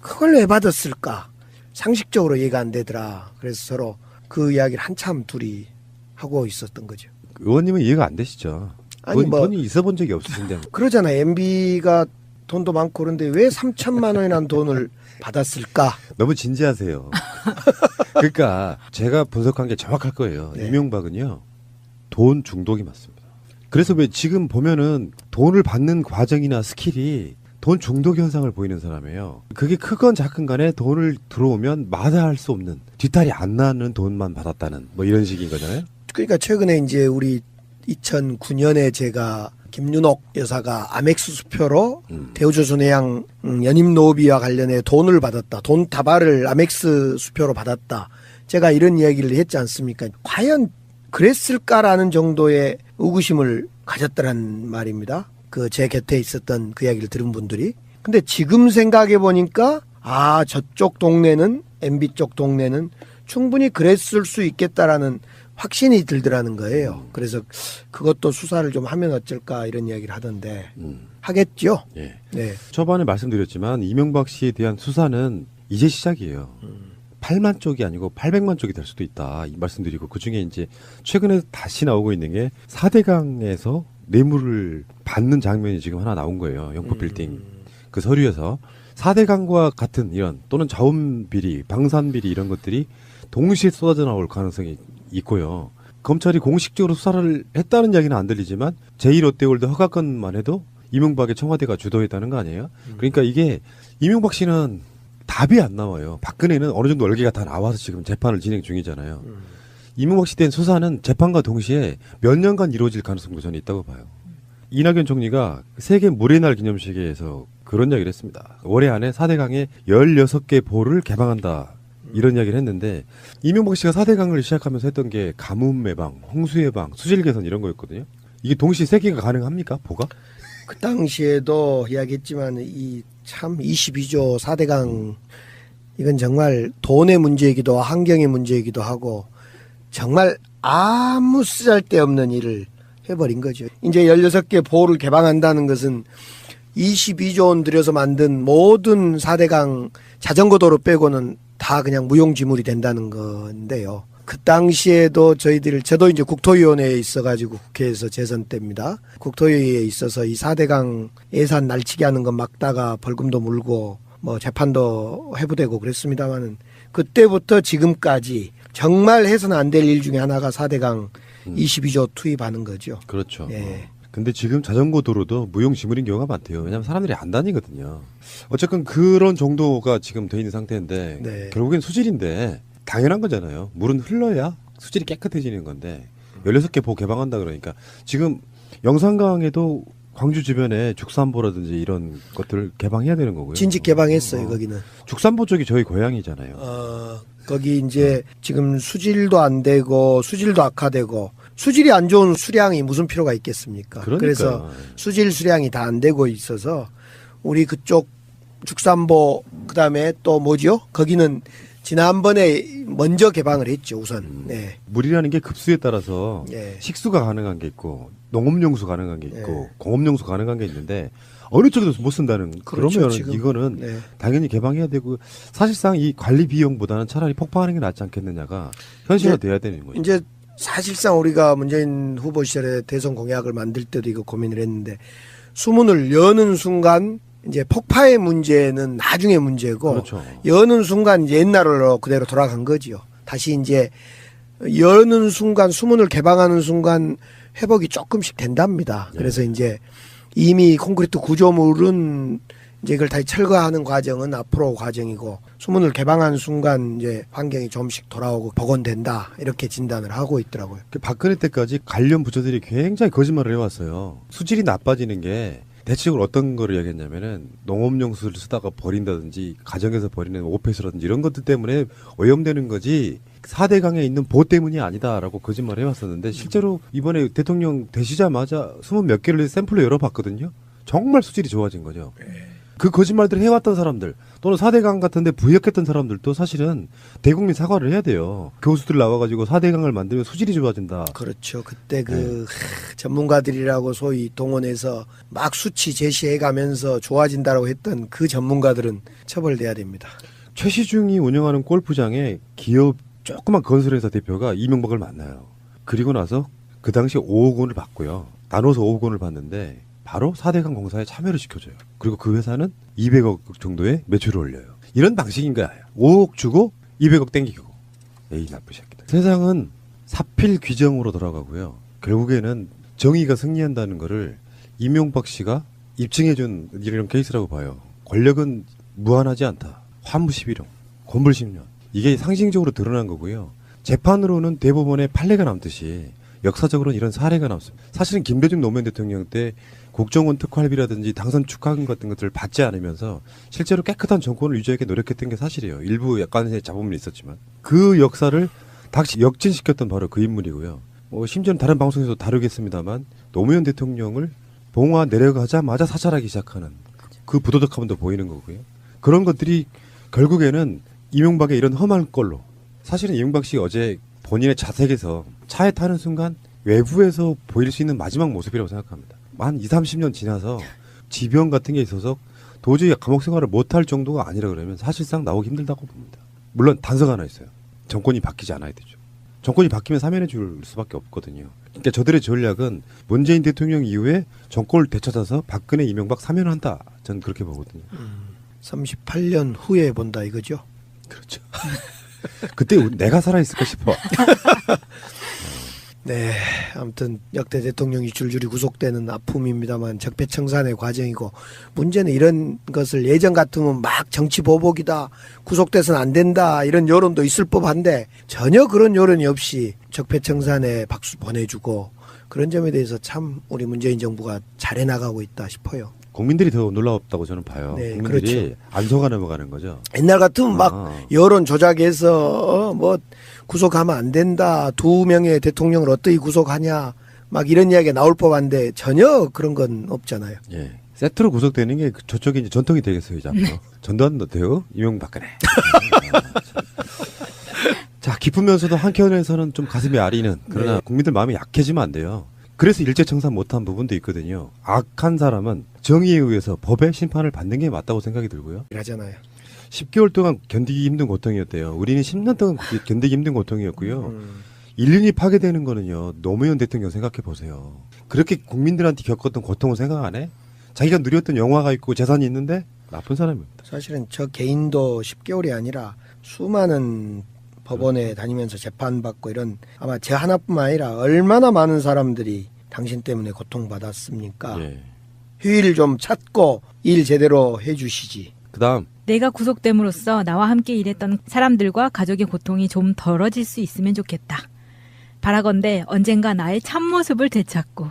그걸 왜 받았을까? 상식적으로 이해가 안 되더라. 그래서 서로 그 이야기를 한참 둘이 하고 있었던 거죠. 의원님은 이해가 안 되시죠? 아니, 뭐- 돈이 있어 본 적이 없으신데. 그러잖아요. MB가 돈도 많고 그런데 왜 3천만 원이라는 돈을 받았을까? 너무 진지하세요. 그러니까 제가 분석한 게 정확할 거예요. 네. 이명박은요. 돈 중독이 맞습니다. 그래서 왜 지금 보면은 돈을 받는 과정이나 스킬이 돈 중독 현상을 보이는 사람이에요. 그게 크건 작건 간에 돈을 들어오면 마다할 수 없는 뒷탈이 안 나는 돈만 받았다는 뭐 이런 식인 거잖아요. 그러니까 최근에 이제 우리 2009년에 제가 김윤옥 여사가 아멕스 수표로 대우조선해양 연임 노비와 관련해 돈을 받았다. 돈 다발을 아멕스 수표로 받았다. 제가 이런 이야기를 했지 않습니까? 과연 그랬을까라는 정도의 의구심을 가졌다는 말입니다. 그 제 곁에 있었던 그 이야기를 들은 분들이. 근데 지금 생각해 보니까 저쪽 동네는 MB 쪽 동네는 충분히 그랬을 수 있겠다라는 확신이 들더라는 거예요. 그래서 그것도 수사를 좀 하면 어쩔까 이런 이야기를 하던데 하겠죠. 예. 네. 초반에 말씀드렸지만 이명박 씨에 대한 수사는 이제 시작이에요. 8만 쪽이 아니고 800만 쪽이 될 수도 있다 이 말씀드리고, 그중에 이제 최근에 다시 나오고 있는 게 4대강에서 뇌물을 받는 장면이 지금 하나 나온 거예요. 영포 빌딩 그 서류에서 4대강과 같은 이런 또는 자원 비리, 방산 비리 이런 것들이 동시에 쏟아져 나올 가능성이 있고요. 검찰이 공식적으로 수사를 했다는 이야기는 안 들리지만 제1롯데월드 허가건만 해도 이명박의 청와대가 주도했다는 거 아니에요? 그러니까 이게 이명박 씨는 답이 안 나와요. 박근혜는 어느 정도 얼개가 다 나와서 지금 재판을 진행 중이잖아요. 이명박 씨에 대한 수사는 재판과 동시에 몇 년간 이루어질 가능성도 저는 있다고 봐요. 이낙연 총리가 세계 물의 날 기념식에서 그런 이야기를 했습니다. 올해 안에 4대강의 16개 보를 개방한다. 이런 이야기를 했는데, 이명박 씨가 4대강을 시작하면서 했던 게 가뭄 예방, 홍수 예방, 수질 개선 이런 거였거든요. 이게 동시에 3개가 가능합니까? 보가? 그 당시에도 이야기했지만 이 참 22조 4대강 이건 정말 돈의 문제이기도 하고 환경의 문제이기도 하고 정말 아무 쓰잘데없는 일을 해버린 거죠. 이제 16개 보를 개방한다는 것은 22조 원 들여서 만든 모든 4대강 자전거 도로 빼고는 다 그냥 무용지물이 된다는 건데요. 그 당시에도 저도 이제 국토위원회에 있어가지고 국회에서 재선 때입니다. 국토위에 있어서 이 4대강 예산 날치기 하는 거 막다가 벌금도 물고 뭐 재판도 해부되고 그랬습니다만은 그때부터 지금까지 정말 해서는 안 될 일 중에 하나가 4대강 22조 투입하는 거죠. 그렇죠. 예. 근데 지금 자전거 도로도 무용지물인 경우가 많대요. 왜냐하면 사람들이 안 다니거든요. 어쨌건 그런 정도가 지금 돼 있는 상태인데 네. 결국엔 수질인데 당연한 거잖아요. 물은 흘러야 수질이 깨끗해지는 건데 16개 보 개방한다 그러니까 지금 영산강에도 광주 주변에 죽산보라든지 이런 것들을 개방해야 되는 거고요. 진직 개방했어요. 거기는. 죽산보 쪽이 저희 고향이잖아요. 거기 이제 지금 수질도 안 되고 수질도 악화되고 수질이 안 좋은 수량이 무슨 필요가 있겠습니까? 그러니까요. 그래서 수질 수량이 다 안 되고 있어서 우리 그쪽 죽산보 그다음에 또 뭐죠? 거기는 지난번에 먼저 개방을 했죠, 우선. 네. 물이라는 게 급수에 따라서 네. 식수가 가능한 게 있고 농업용수 가능한 게 있고 네. 공업용수 가능한 게 있는데 어느 쪽에도 못 쓴다는 그렇죠, 그러면 지금. 이거는 네. 당연히 개방해야 되고 사실상 이 관리 비용보다는 차라리 폭파하는 게 낫지 않겠느냐가 현실화돼야 되는 거죠. 이제 사실상 우리가 문재인 후보 시절에 대선 공약을 만들 때도 이거 고민을 했는데 수문을 여는 순간 이제 폭파의 문제는 나중에 문제고 그렇죠. 여는 순간 이제 옛날로 그대로 돌아간 거지요. 다시 이제 여는 순간 수문을 개방하는 순간 회복이 조금씩 된답니다. 그래서 이제 이미 콘크리트 구조물은 이제 이걸 다시 철거하는 과정은 앞으로 과정이고 수문을 개방한 순간 이제 환경이 좀씩 돌아오고 복원된다 이렇게 진단을 하고 있더라고요. 박근혜 때까지 관련 부처들이 굉장히 거짓말을 해왔어요. 수질이 나빠지는 게 대체적으로 어떤 거를 얘기했냐면은 농업용수를 쓰다가 버린다든지 가정에서 버리는 오페스라든지 이런 것들 때문에 오염되는 거지 4대강에 있는 보 때문이 아니다라고 거짓말을 해왔었는데 실제로 이번에 대통령 되시자마자 20몇 개를 샘플로 열어봤거든요. 정말 수질이 좋아진 거죠. 그 거짓말들을 해왔던 사람들 또는 4대강 같은데 부역했던 사람들도 사실은 대국민 사과를 해야 돼요. 교수들 나와가지고 4대강을 만들면 수질이 좋아진다. 그렇죠. 그때 전문가들이라고 소위 동원해서 막 수치 제시해가면서 좋아진다라고 했던 그 전문가들은 처벌돼야 됩니다. 최시중이 운영하는 골프장에 기업 조그만 건설회사 대표가 이명박을 만나요. 그리고 나서 그 당시 5억 원을 받고요. 나눠서 5억 원을 받는데 바로 4대강 공사에 참여를 시켜줘요. 그리고 그 회사는 200억 정도의 매출을 올려요. 이런 방식인 거야. 5억 주고 200억 땡기고. 에이 나쁜 새끼들. 세상은 사필 규정으로 돌아가고요. 결국에는 정의가 승리한다는 거를 이명박 씨가 입증해준 이런 케이스라고 봐요. 권력은 무한하지 않다. 화무 11호, 권불 10년. 이게 상징적으로 드러난 거고요. 재판으로는 대법원에 판례가 남듯이 역사적으로는 이런 사례가 나왔습니다. 사실은 김대중 노무현 대통령 때 국정원 특활비라든지 당선 축하금 같은 것들을 받지 않으면서 실제로 깨끗한 정권을 유지하기 노력했던 게 사실이에요. 일부 약간의 잡음은 있었지만 그 역사를 다시 역진시켰던 바로 그 인물이고요. 심지어는 다른 방송에서 다루겠습니다만 노무현 대통령을 봉화 내려가자마자 사찰하기 시작하는 그 부도덕함도 보이는 거고요. 그런 것들이 결국에는 이명박의 이런 험한 꼴로 사실은 이명박 씨 어제 본인의 자색에서 차에 타는 순간 외부에서 보일 수 있는 마지막 모습이라고 생각합니다. 한 20, 30년 지나서 지병 같은 게 있어서 도저히 감옥 생활을 못할 정도가 아니라 그러면 사실상 나오기 힘들다고 봅니다. 물론 단서가 하나 있어요. 정권이 바뀌지 않아야 되죠. 정권이 바뀌면 사면해 줄 수밖에 없거든요. 그러니까 저들의 전략은 문재인 대통령 이후에 정권을 되찾아서 박근혜, 이명박 사면한다. 저는 그렇게 보거든요. 38년 후에 본다 이거죠. 그렇죠. 그때 내가 살아있을까 싶어. 네, 아무튼 역대 대통령이 줄줄이 구속되는 아픔입니다만 적폐청산의 과정이고 문제는 이런 것을 예전 같으면 막 정치 보복이다, 구속돼서는 안 된다 이런 여론도 있을 법한데 전혀 그런 여론이 없이 적폐청산에 박수 보내주고 그런 점에 대해서 참 우리 문재인 정부가 잘해 나가고 있다 싶어요. 국민들이 더 놀라웠다고 저는 봐요. 네, 국민들이 그렇죠. 안 속아 넘어가는 거죠. 옛날 같으면 막 여론 조작해서 뭐 구속하면 안 된다. 2명의 대통령을 어떻게 구속하냐. 막 이런 이야기가 나올 법한데 전혀 그런 건 없잖아요. 예. 세트로 구속되는 게 저쪽에 이제 전통이 되겠어요, 이제 앞으로. 전두환도 돼요? 이명박근혜. 자, 기쁘면서도 한켠에서는 좀 가슴이 아리는 그러나 네. 국민들 마음이 약해지면 안 돼요. 그래서 일제청산 못한 부분도 있거든요. 악한 사람은 정의에 의해서 법의 심판을 받는 게 맞다고 생각이 들고요. 이라잖아요. 10개월 동안 견디기 힘든 고통이었대요. 우리는 10년 동안 견디기 힘든 고통이었고요. 인륜이 파괴되는 거는요. 노무현 대통령 생각해 보세요. 그렇게 국민들한테 겪었던 고통을 생각 안 해? 자기가 누렸던 영화가 있고 재산이 있는데 나쁜 사람입니다. 사실은 저 개인도 10개월이 아니라 수많은 법원에 다니면서 재판받고 이런 아마 제 하나뿐만 아니라 얼마나 많은 사람들이 당신 때문에 고통받았습니까? 예. 휴일 좀 찾고 일 제대로 해주시지. 그다음 내가 구속됨으로써 나와 함께 일했던 사람들과 가족의 고통이 좀 덜어질 수 있으면 좋겠다. 바라건대 언젠가 나의 참모습을 되찾고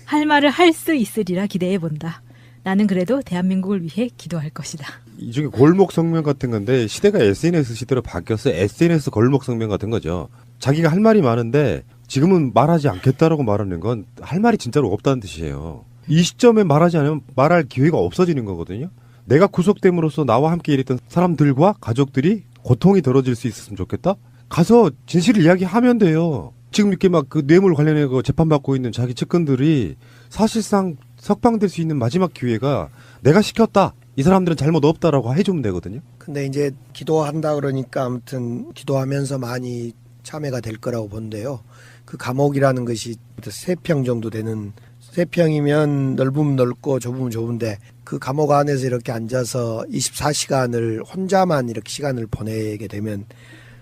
할 말을 할 수 있으리라 기대해본다. 나는 그래도 대한민국을 위해 기도할 것이다. 이 중에 골목 성명 같은 건데 시대가 SNS 시대로 바뀌어서 SNS 골목 성명 같은 거죠. 자기가 할 말이 많은데 지금은 말하지 않겠다라고 말하는 건 할 말이 진짜로 없다는 뜻이에요. 이 시점에 말하지 않으면 말할 기회가 없어지는 거거든요. 내가 구속됨으로써 나와 함께 일했던 사람들과 가족들이 고통이 덜어질 수 있었으면 좋겠다? 가서 진실을 이야기하면 돼요. 지금 이렇게 막 그 뇌물 관련해 재판받고 있는 자기 측근들이 사실상 석방될 수 있는 마지막 기회가 내가 시켰다. 이 사람들은 잘못 없다라고 해주면 되거든요. 근데 이제 기도한다 그러니까 아무튼 기도하면서 많이 참여가 될 거라고 본데요. 그 감옥이라는 것이 3평 정도 되는 3평이면 넓으면 넓고 좁으면 좁은데 그 감옥 안에서 이렇게 앉아서 24시간을 혼자만 이렇게 시간을 보내게 되면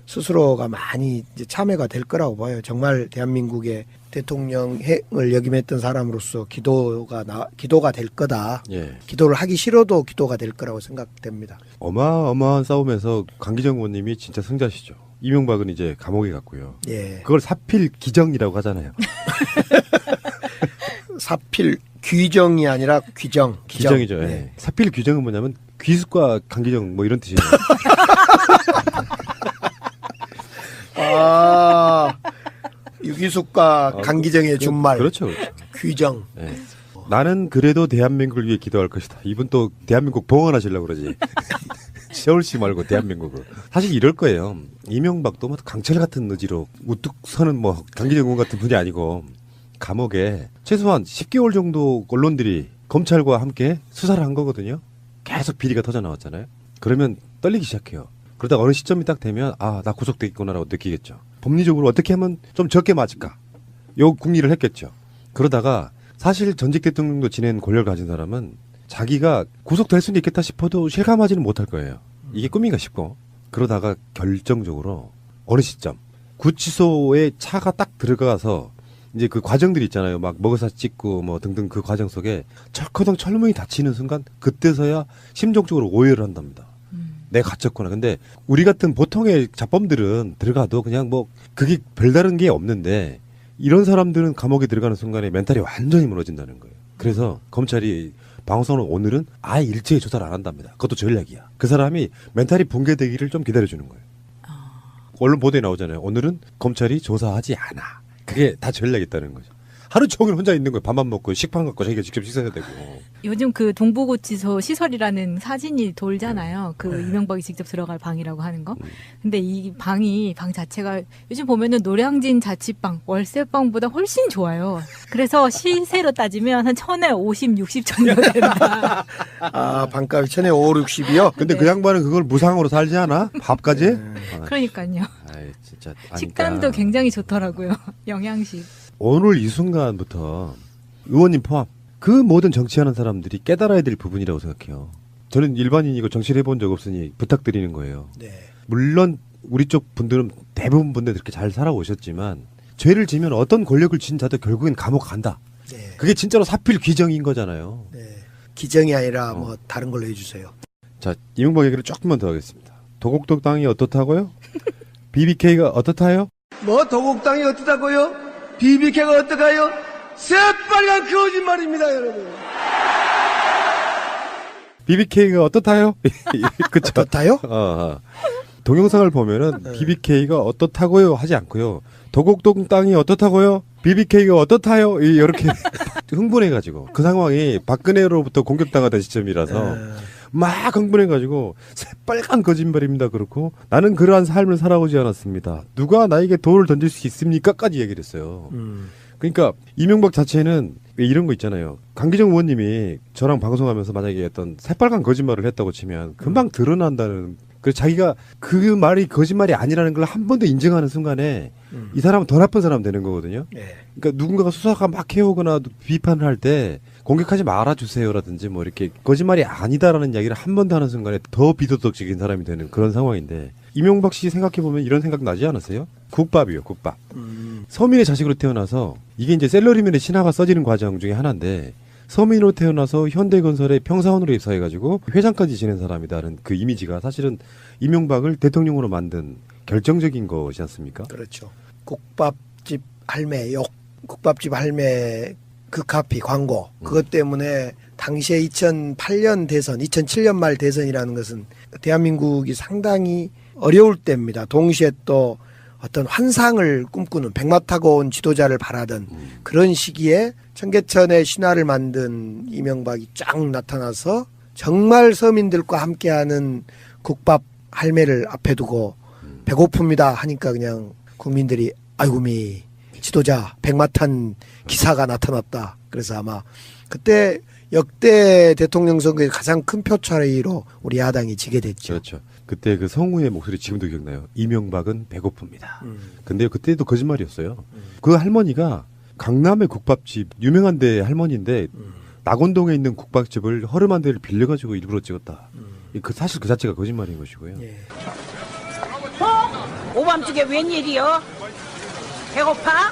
스스로가 많이 이제 참여가 될 거라고 봐요. 정말 대한민국의 대통령을 역임했던 사람으로서 기도가 될 거다. 예. 기도를 하기 싫어도 기도가 될 거라고 생각됩니다. 어마어마한 싸움에서 강기정 의원님이 진짜 승자시죠. 이명박은 이제 감옥에 갔고요. 예. 그걸 사필 기정이라고 하잖아요. 사필 규정이 아니라 규정. 기정이죠. 예. 네. 사필 규정은 뭐냐면 귀숙과 강기정 뭐 이런 뜻이에요. 아, 유기숙과 강기정의 준말. 그렇죠, 그렇죠. 규정. 예. 나는 그래도 대한민국을 위해 기도할 것이다. 이분 또 대한민국 봉헌하시려고 그러지. 서울시 말고 대한민국을. 사실 이럴 거예요. 이명박도 뭐 강철 같은 의지로 우뚝 서는 뭐 강기정 의원 같은 분이 아니고 감옥에 최소한 10개월 정도 언론들이 검찰과 함께 수사를 한 거거든요. 계속 비리가 터져 나왔잖아요. 그러면 떨리기 시작해요. 그러다 어느 시점이 딱 되면 아, 나 구속되겠구나라고 느끼겠죠. 법리적으로 어떻게 하면 좀 적게 맞을까? 요 궁리를 했겠죠. 그러다가 사실 전직 대통령도 지낸 권력을 가진 사람은 자기가 구속될 수는 있겠다 싶어도 실감하지는 못할 거예요. 이게 꿈인가 싶고. 그러다가 결정적으로 어느 시점 구치소에 차가 딱 들어가서 이제 그 과정들이 있잖아요. 막 먹어사 찍고 뭐 등등 그 과정 속에 철커덩 철문이 닫히는 순간 그때서야 심정적으로 오해를 한답니다. 내가 갇혔구나. 근데 우리 같은 보통의 자범들은 들어가도 그냥 뭐 그게 별다른 게 없는데 이런 사람들은 감옥에 들어가는 순간에 멘탈이 완전히 무너진다는 거예요. 그래서 검찰이 방송으로 오늘은 아예 일제히 조사를 안 한답니다. 그것도 전략이야. 그 사람이 멘탈이 붕괴되기를 좀 기다려주는 거예요. 언론 보도에 나오잖아요. 오늘은 검찰이 조사하지 않아. 그게 다 전략이 있다는 거죠. 하루 종일 혼자 있는 거예요. 밥만 먹고 식판 갖고 자기가 직접 식사해야 되고. 요즘 그 동부구치소 시설이라는 사진이 돌잖아요. 그 이명박이 직접 들어갈 방이라고 하는 거. 근데 이 방 자체가 요즘 보면은 노량진 자취방, 월세방보다 훨씬 좋아요. 그래서 시세로 따지면 한 1,000에 50, 60 정도 된다. 아, 방값이 1,000에 5, 60이요? 근데 네. 그 양반은 그걸 무상으로 살지 않아? 밥까지? 그러니까요. 아이, 진짜. 식단도 굉장히 좋더라고요. 영양식. 오늘 이 순간부터 의원님 포함 그 모든 정치하는 사람들이 깨달아야 될 부분이라고 생각해요. 저는 일반인이고 정치를 해본 적 없으니 부탁드리는 거예요. 네. 물론 우리 쪽 분들은 대부분 분들 그렇게 잘 살아오셨지만 죄를 지면 어떤 권력을 쥔 자도 결국엔 감옥 간다. 네. 그게 진짜로 사필 귀정인 거잖아요. 네. 기정이 아니라 뭐 다른 걸로 해주세요. 자, 이명박 얘기를 조금만 더 하겠습니다. 도곡동 땅이 어떻다고요? BBK가 어떻다요? 뭐 도곡땅이 어떻다고요? BBK가 어떡하요? 새빨간 거짓말입니다, 여러분. BBK가 어떻다요? 그쵸? 어떻다요? 동영상을 보면은 BBK가 어떻다고요 하지 않고요. 도곡동 땅이 어떻다고요? BBK가 어떻다요? 이렇게 흥분해가지고 그 상황이 박근혜로부터 공격당하던 시점이라서 막 흥분해가지고 새빨간 거짓말입니다. 그렇고 나는 그러한 삶을 살아오지 않았습니다. 누가 나에게 돌을 던질 수 있습니까?까지 얘기를 했어요. 그러니까 이명박 자체는 왜 이런 거 있잖아요. 강기정 의원님이 저랑 방송하면서 만약에 어떤 새빨간 거짓말을 했다고 치면 금방 드러난다는. 그래서 자기가 그 말이 거짓말이 아니라는 걸 한 번 더 인정하는 순간에 이 사람은 더 나쁜 사람 되는 거거든요. 네. 그러니까 누군가가 수사가 막 해오거나 비판을 할 때 공격하지 말아주세요라든지 뭐 이렇게 거짓말이 아니다라는 이야기를 한 번 더 하는 순간에 더 비도덕적인 사람이 되는 그런 상황인데 이명박 씨 생각해보면 이런 생각 나지 않았어요? 국밥이요, 국밥. 서민의 자식으로 태어나서 이게 이제 셀러리맨의 신화가 써지는 과정 중에 하나인데 서민으로 태어나서 현대건설의 평사원으로 입사해가지고 회장까지 지낸 사람이다는 그 이미지가 사실은 이명박을 대통령으로 만든 결정적인 것이지 않습니까? 그렇죠. 국밥집 할매 욕, 국밥집 할매 그 카피 광고 그것 때문에 당시에 2008년 대선, 2007년 말 대선이라는 것은 대한민국이 상당히 어려울 때입니다. 동시에 또 어떤 환상을 꿈꾸는 백마 타고 온 지도자를 바라던 그런 시기에 청계천의 신화를 만든 이명박이 쫙 나타나서 정말 서민들과 함께하는 국밥 할매를 앞에 두고 배고픕니다 하니까 그냥 국민들이 아이고미 지도자 백마 탄 기사가 나타났다. 그래서 아마 그때 역대 대통령 선거의 가장 큰 표 차이로 우리 야당이 지게 됐죠. 그렇죠. 그때 그 성우의 목소리 지금도 기억나요. 이명박은 배고픕니다. 근데 그때도 거짓말이었어요. 그 할머니가 강남의 국밥집 유명한 데 할머니인데 낙원동에 있는 국밥집을 허름한 데를 빌려가지고 일부러 찍었다. 그 사실 그 자체가 거짓말인 것이고요. 예. 오밤중에 웬일이요? 배고파?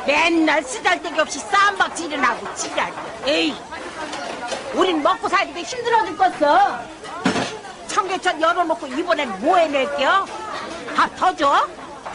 맨날 쓰잘데기 없이 쌈박질을 하고 지랄. 에이, 우린 먹고 살기도 힘들어 죽겠어. 청계천 열어놓고 이번엔 뭐 해낼게요? 밥 더 줘?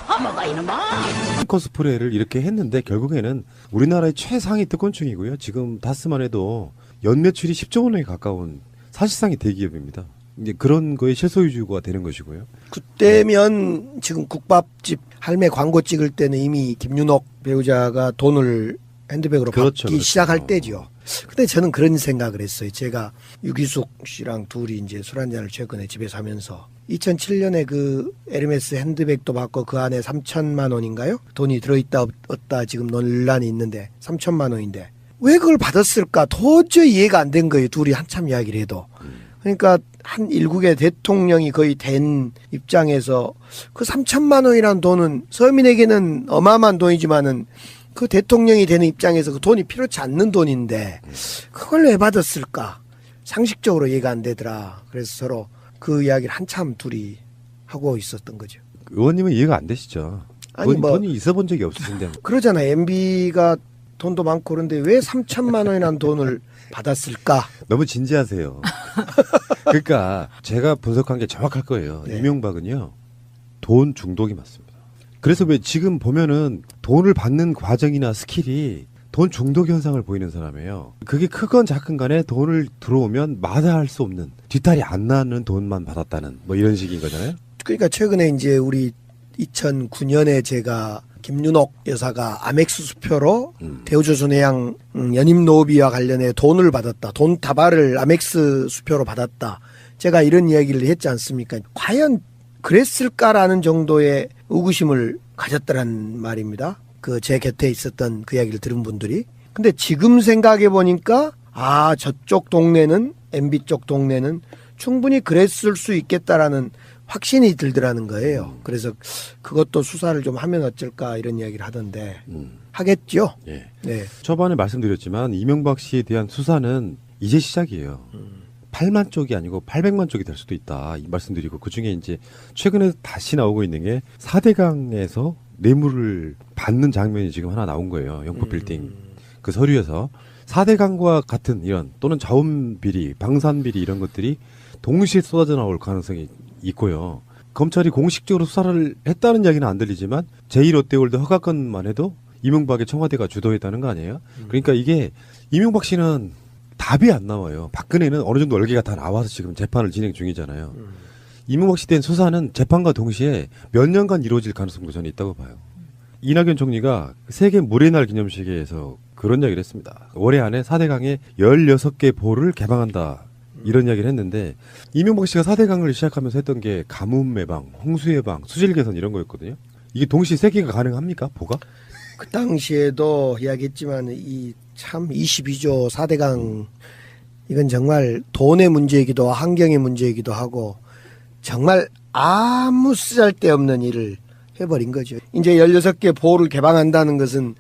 퍼먹어 이놈아. 코스프레를 이렇게 했는데 결국에는 우리나라의 최상위 특권층이고요. 지금 다스만 해도 연매출이 10조 원에 가까운 사실상의 대기업입니다. 이제 그런 거에 실소유주가 되는 것이고요. 그때면 지금 국밥집 할매 광고 찍을 때는 이미 김윤옥 배우자가 돈을 핸드백으로 그렇죠, 받기 그렇죠. 시작할 때죠. 근데 저는 그런 생각을 했어요. 제가 유기숙 씨랑 둘이 이제 술 한잔을 최근에 집에서 하면서 2007년에 그 에르메스 핸드백도 받고 그 안에 3천만 원인가요? 돈이 들어있다 없다 지금 논란이 있는데 3천만 원인데 왜 그걸 받았을까? 도저히 이해가 안 된 거예요. 둘이 한참 이야기를 해도. 그러니까 한 일국의 대통령이 거의 된 입장에서 그 3천만 원이라는 돈은 서민에게는 어마어마한 돈이지만은 그 대통령이 되는 입장에서 그 돈이 필요치 않는 돈인데 그걸 왜 받았을까? 상식적으로 이해가 안 되더라. 그래서 서로 그 이야기를 한참 둘이 하고 있었던 거죠. 의원님은 이해가 안 되시죠? 아니, 뭐- 돈이 있어 본 적이 없으신데. 그러잖아요. MB가 돈도 많고 그런데 왜 3천만 원이라는 돈을 받았을까? 너무 진지하세요. 그러니까 제가 분석한 게 정확할 거예요. 네. 이명박은요. 돈 중독이 맞습니다. 그래서 왜 지금 보면은 돈을 받는 과정이나 스킬이 돈 중독 현상을 보이는 사람이에요. 그게 크건 작건 간에 돈을 들어오면 마다할 수 없는, 뒷탈이 안 나는 돈만 받았다는 뭐 이런 식인 거잖아요. 그러니까 최근에 이제 우리 2009년에 제가 김윤옥 여사가 아멕스 수표로 대우조선해양 연임 노비와 관련해 돈을 받았다. 돈 다발을 아멕스 수표로 받았다. 제가 이런 이야기를 했지 않습니까? 과연 그랬을까라는 정도의 의구심을 가졌다는 말입니다. 그 제 곁에 있었던 그 이야기를 들은 분들이. 근데 지금 생각해 보니까 저쪽 동네는, MB 쪽 동네는 충분히 그랬을 수 있겠다라는 확신이 들더라는 거예요. 그래서 그것도 수사를 좀 하면 어쩔까 이런 이야기를 하던데 하겠죠. 예. 네. 초반에 말씀드렸지만 이명박 씨에 대한 수사는 이제 시작이에요. 8만 쪽이 아니고 800만 쪽이 될 수도 있다 이 말씀드리고, 그중에 이제 최근에 다시 나오고 있는 게 4대강에서 뇌물을 받는 장면이 지금 하나 나온 거예요. 영포 빌딩 그 서류에서 4대강과 같은 이런 또는 자원비리, 방산비리 이런 것들이 동시에 쏟아져 나올 가능성이 있고요. 검찰이 공식적으로 수사를 했다는 이야기는 안 들리지만 제1롯데월드 허가건만 해도 이명박의 청와대가 주도했다는 거 아니에요? 그러니까 이게 이명박 씨는 답이 안 나와요. 박근혜는 어느 정도 얼개가 다 나와서 지금 재판을 진행 중이잖아요. 이명박 씨에 대한 수사는 재판과 동시에 몇 년간 이루어질 가능성도 저는 있다고 봐요. 이낙연 총리가 세계 물의 날 기념식에서 그런 이야기를 했습니다. 올해 안에 4대강에 16개 보를 개방한다. 이런 이야기를 했는데, 이명박 씨가 4대강을 시작하면서 했던 게 가뭄 예방, 홍수 예방, 수질 개선 이런 거였거든요. 이게 동시에 3개가 가능합니까? 보가? 그 당시에도 이야기했지만 이 참 22조 4대강 이건 정말 돈의 문제이기도 환경의 문제이기도 하고 정말 아무 쓰잘데없는 일을 해버린 거죠. 이제 16개 보를 개방한다는 것은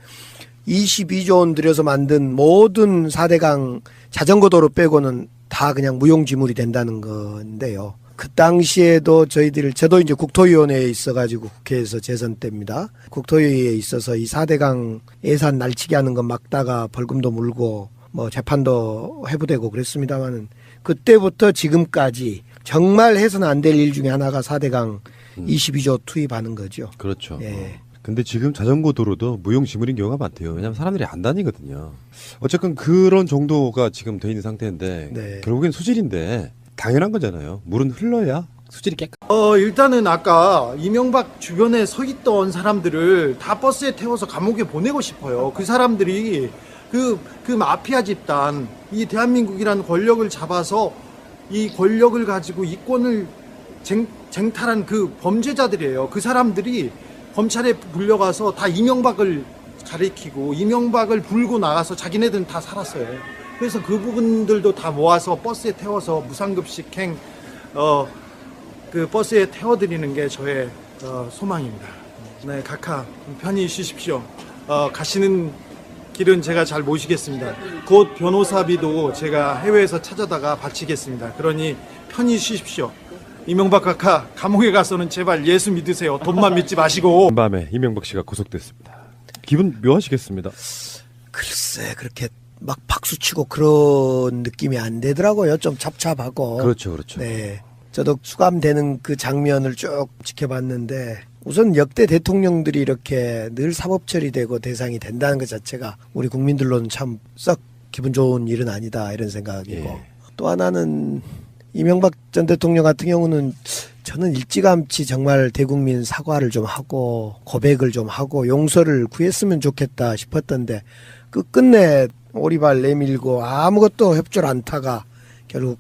22조 원 들여서 만든 모든 4대강 자전거 도로 빼고는 다 그냥 무용지물이 된다는 건데요. 그 당시에도 저도 이제 국토위원회에 있어가지고 국회에서 재선 때입니다. 국토위에 있어서 이 4대강 예산 날치기 하는 거 막다가 벌금도 물고 뭐 재판도 회부되고 그랬습니다만은 그때부터 지금까지 정말 해서는 안 될 일 중에 하나가 4대강 22조 투입하는 거죠. 그렇죠. 예. 근데 지금 자전거 도로도 무용지물인 경우가 많대요. 왜냐하면 사람들이 안 다니거든요. 어쨌건 그런 정도가 지금 돼 있는 상태인데 네. 결국엔 수질인데 당연한 거잖아요. 물은 흘러야 수질이 깨끗. 일단은 아까 이명박 주변에 서 있던 사람들을 다 버스에 태워서 감옥에 보내고 싶어요. 그 사람들이 그 마피아 집단, 이 대한민국이라는 권력을 잡아서 이 권력을 가지고 이권을 쟁탈한 그 범죄자들이에요. 그 사람들이 검찰에 불려가서 다 이명박을 가리키고 이명박을 불고 나가서 자기네들은 다 살았어요. 그래서 그 부분들도 다 모아서 버스에 태워서 무상급식행 그 버스에 태워드리는 게 저의 소망입니다. 네, 각하 편히 쉬십시오. 가시는 길은 제가 잘 모시겠습니다. 곧 변호사비도 제가 해외에서 찾아다가 바치겠습니다. 그러니 편히 쉬십시오. 이명박 각하, 감옥에 가서는 제발 예수 믿으세요. 돈만 믿지 마시고. 밤에 이명박 씨가 구속됐습니다. 기분 묘하시겠습니다. 글쎄 그렇게 막 박수치고 그런 느낌이 안 되더라고요. 좀 잡잡하고. 그렇죠, 그렇죠. 네. 저도 수감되는 그 장면을 쭉 지켜봤는데 우선 역대 대통령들이 이렇게 늘 사법 처리되고 대상이 된다는 것 자체가 우리 국민들로는 참 썩 기분 좋은 일은 아니다 이런 생각이고 예. 또 하나는 이명박 전 대통령 같은 경우는 저는 일찌감치 정말 대국민 사과를 좀 하고 고백을 좀 하고 용서를 구했으면 좋겠다 싶었던데 끝내 오리발 내밀고 아무것도 협조를 안 타가 결국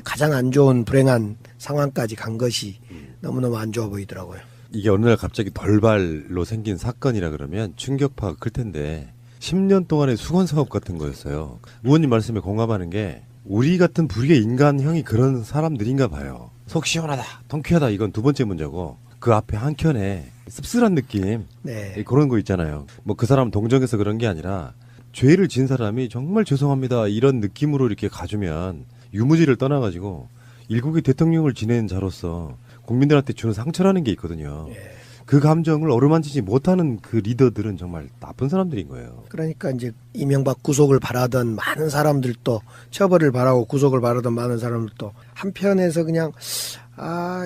가장 안 좋은 불행한 상황까지 간 것이 너무너무 안 좋아 보이더라고요. 이게 어느 날 갑자기 돌발로 생긴 사건이라 그러면 충격파가 클 텐데 10년 동안의 수건 사업 같은 거였어요. 의원님 말씀에 공감하는 게 우리 같은 불의의 인간형이 그런 사람들인가 봐요. 속 시원하다, 통쾌하다 이건 두 번째 문제고 그 앞에 한켠에 씁쓸한 느낌 네. 그런 거 있잖아요. 뭐 그 사람 동정해서 그런 게 아니라 죄를 진 사람이 정말 죄송합니다 이런 느낌으로 이렇게 가주면 유무지를 떠나가지고 일국의 대통령을 지낸 자로서 국민들한테 주는 상처라는 게 있거든요. 그 감정을 어루만지지 못하는 그 리더들은 정말 나쁜 사람들인 거예요. 그러니까 이제 이명박 구속을 바라던 많은 사람들도 처벌을 바라고 구속을 바라던 많은 사람들도 한편에서 그냥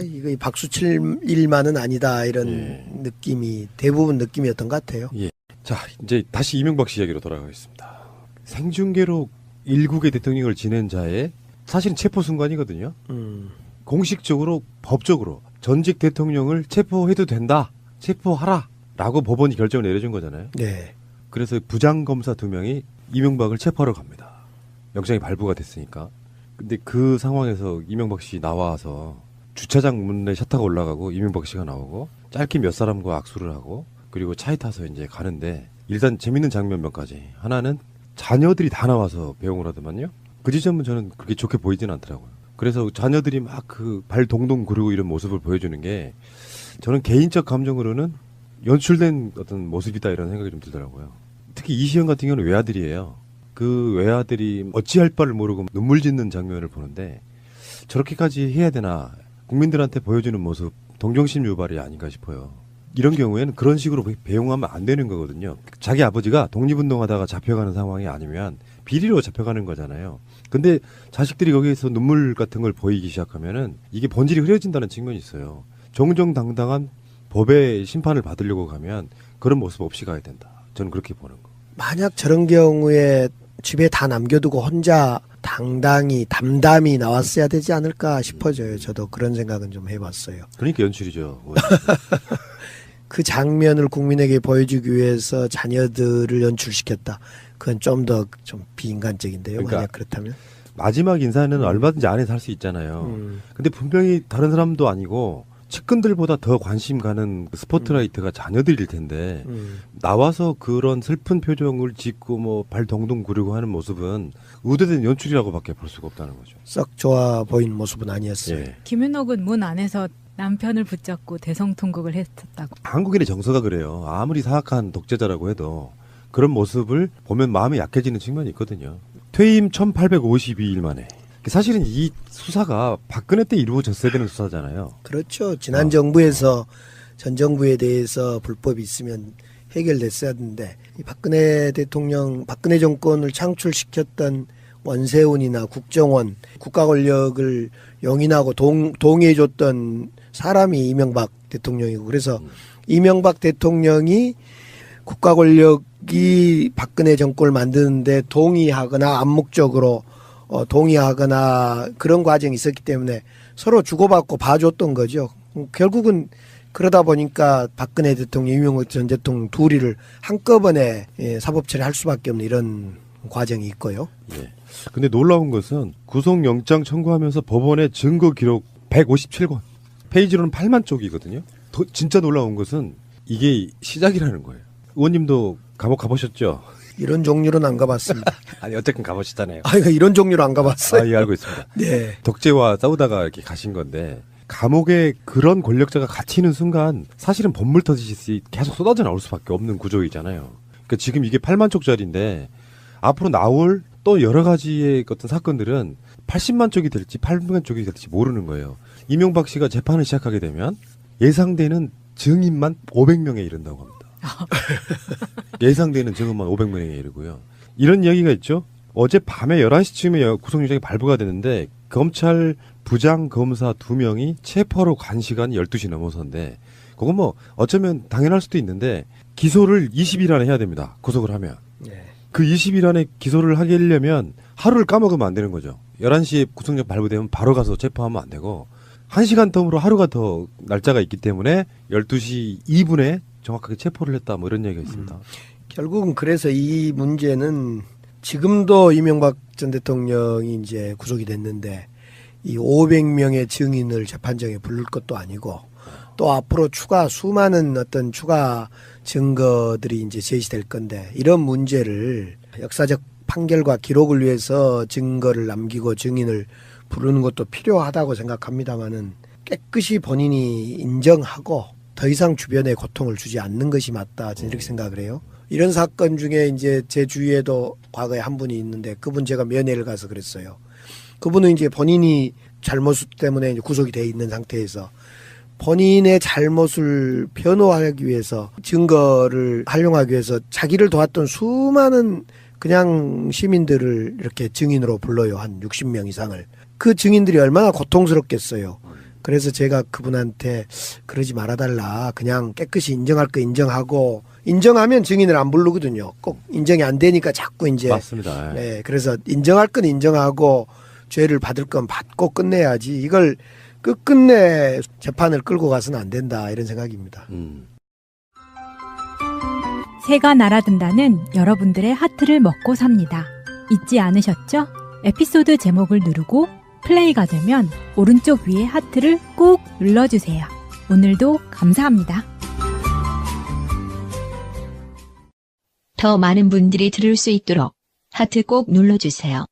이거 박수 칠 일만은 아니다 이런 느낌이 대부분 느낌이었던 것 같아요. 예. 자, 이제 다시 이명박 씨 이야기로 돌아가겠습니다. 생중계로 일국의 대통령을 지낸 자의 사실은 체포 순간이거든요. 공식적으로 법적으로 전직 대통령을 체포해도 된다. 체포하라. 라고 법원이 결정을 내려준 거잖아요. 네. 그래서 부장검사 2명이 이명박을 체포하러 갑니다. 영장이 발부가 됐으니까. 근데 그 상황에서 이명박 씨 나와서 주차장 문에 셔터가 올라가고 이명박 씨가 나오고 짧게 몇 사람과 악수를 하고 그리고 차에 타서 이제 가는데 일단 재밌는 장면 몇 가지. 하나는 자녀들이 다 나와서 배웅을 하더만요. 그 지점은 저는 그렇게 좋게 보이진 않더라고요. 그래서 자녀들이 막 그 발 동동 구르고 이런 모습을 보여주는 게 저는 개인적 감정으로는 연출된 어떤 모습이다 이런 생각이 좀 들더라고요. 특히 이시영 같은 경우는 외아들이에요. 그 외아들이 어찌할 바를 모르고 눈물 짓는 장면을 보는데 저렇게까지 해야 되나 국민들한테 보여주는 모습 동정심 유발이 아닌가 싶어요. 이런 경우에는 그런 식으로 배웅하면 안 되는 거거든요. 자기 아버지가 독립운동하다가 잡혀가는 상황이 아니면 비리로 잡혀가는 거잖아요. 근데 자식들이 거기에서 눈물 같은 걸 보이기 시작하면은 이게 본질이 흐려진다는 측면이 있어요. 정정당당한 법의 심판을 받으려고 가면 그런 모습 없이 가야 된다. 저는 그렇게 보는 거. 만약 저런 경우에 집에 다 남겨두고 혼자 당당히 담담히 나왔어야 되지 않을까 싶어져요. 저도 그런 생각은 좀 해봤어요. 그러니까 연출이죠. 그 장면을 국민에게 보여주기 위해서 자녀들을 연출시켰다. 그건 좀 더 좀 비인간적인데요. 그러니까 만약 그렇다면. 마지막 인사는 얼마든지 안에서 할 수 있잖아요. 근데 분명히 다른 사람도 아니고 측근들보다 더 관심 가는 스포트라이트가 자녀들일 텐데 나와서 그런 슬픈 표정을 짓고 뭐 발 동동 구르고 하는 모습은 의도된 연출이라고밖에 볼 수가 없다는 거죠. 썩 좋아 보이는 모습은 아니었어요. 예. 김윤옥은 문 안에서 남편을 붙잡고 대성통곡을 했었다고. 한국인의 정서가 그래요. 아무리 사악한 독재자라고 해도 그런 모습을 보면 마음이 약해지는 측면이 있거든요. 퇴임 1852일 만에. 사실은 이 수사가 박근혜 때 이루어졌어야 되는 수사잖아요. 그렇죠. 지난 정부에서 전 정부에 대해서 불법이 있으면 해결됐어야 하는데 이 박근혜 대통령, 박근혜 정권을 창출시켰던 원세훈이나 국정원, 국가 권력을 용인하고 동의해줬던 사람이 이명박 대통령이고 그래서 이명박 대통령이 국가 권력이 박근혜 정권을 만드는데 동의하거나 암묵적으로 동의하거나 그런 과정이 있었기 때문에 서로 주고받고 봐줬던 거죠. 결국은 그러다 보니까 박근혜 대통령, 이명박 전 대통령 둘이를 한꺼번에 사법 처리할 수밖에 없는 이런 과정이 있고요. 예. 근데 놀라운 것은 구속영장 청구하면서 법원의 증거 기록 157권, 페이지로는 8만 쪽이거든요. 진짜 놀라운 것은 이게 시작이라는 거예요. 의원님도 감옥 가보셨죠? 이런 종류로는 안 가봤습니다. 아니 어쨌든 가보셨잖아요. 이런 종류로 안 가봤어요. 예, 알고 있습니다. 네. 독재와 싸우다가 이렇게 가신 건데 감옥에 그런 권력자가 갇히는 순간 사실은 법물 터지듯이 계속 쏟아져 나올 수밖에 없는 구조이잖아요. 그러니까 지금 이게 8만 쪽짜리인데 앞으로 나올 또 여러 가지의 어떤 사건들은 80만 쪽이 될지 8만 쪽이 될지 모르는 거예요. 이명박 씨가 재판을 시작하게 되면 예상되는 증인만 500명에 이른다고 합니다. 예상되는 증인만 500명에 이르고요. 이런 이야기가 있죠. 어제 밤에 11시쯤에 구속영장이 발부가 되는데 검찰 부장검사 2명이 체포하러 간 시간이 12시 넘어서인데 그건 뭐 어쩌면 당연할 수도 있는데 기소를 20일 안에 해야 됩니다. 구속을 하면. 네. 그 20일 안에 기소를 하려면 하루를 까먹으면 안 되는 거죠. 11시에 구속영장 발부되면 바로 가서 체포하면 안 되고 1시간 텀으로 하루가 더 날짜가 있기 때문에 12시 2분에 정확하게 체포를 했다 뭐 이런 얘기가 있습니다. 결국은 그래서 이 문제는 지금도 이명박 전 대통령이 이제 구속이 됐는데 이 500명의 증인을 재판정에 부를 것도 아니고 또 앞으로 수많은 어떤 추가 증거들이 이제 제시될 건데 이런 문제를 역사적 판결과 기록을 위해서 증거를 남기고 증인을 부르는 것도 필요하다고 생각합니다만은 깨끗이 본인이 인정하고 더 이상 주변에 고통을 주지 않는 것이 맞다. 저는 이렇게 생각을 해요. 이런 사건 중에 이제 제 주위에도 과거에 한 분이 있는데 그분 제가 면회를 가서 그랬어요. 그분은 이제 본인이 잘못 때문에 이제 구속이 돼 있는 상태에서 본인의 잘못을 변호하기 위해서 증거를 활용하기 위해서 자기를 도왔던 수많은 그냥 시민들을 이렇게 증인으로 불러요. 한 60명 이상을. 그 증인들이 얼마나 고통스럽겠어요. 그래서 제가 그분한테 그러지 말아달라. 그냥 깨끗이 인정할 거 인정하고, 인정하면 증인을 안 부르거든요. 꼭 인정이 안 되니까 자꾸 이제. 맞습니다. 네, 그래서 인정할 건 인정하고 죄를 받을 건 받고 끝내야지. 이걸 끝끝내 재판을 끌고 가서는 안 된다, 이런 생각입니다. 새가 날아든다는 여러분들의 하트를 먹고 삽니다. 잊지 않으셨죠? 에피소드 제목을 누르고 플레이가 되면 오른쪽 위에 하트를 꾹 눌러주세요. 오늘도 감사합니다. 더 많은 분들이 들을 수 있도록 하트 꼭 눌러주세요.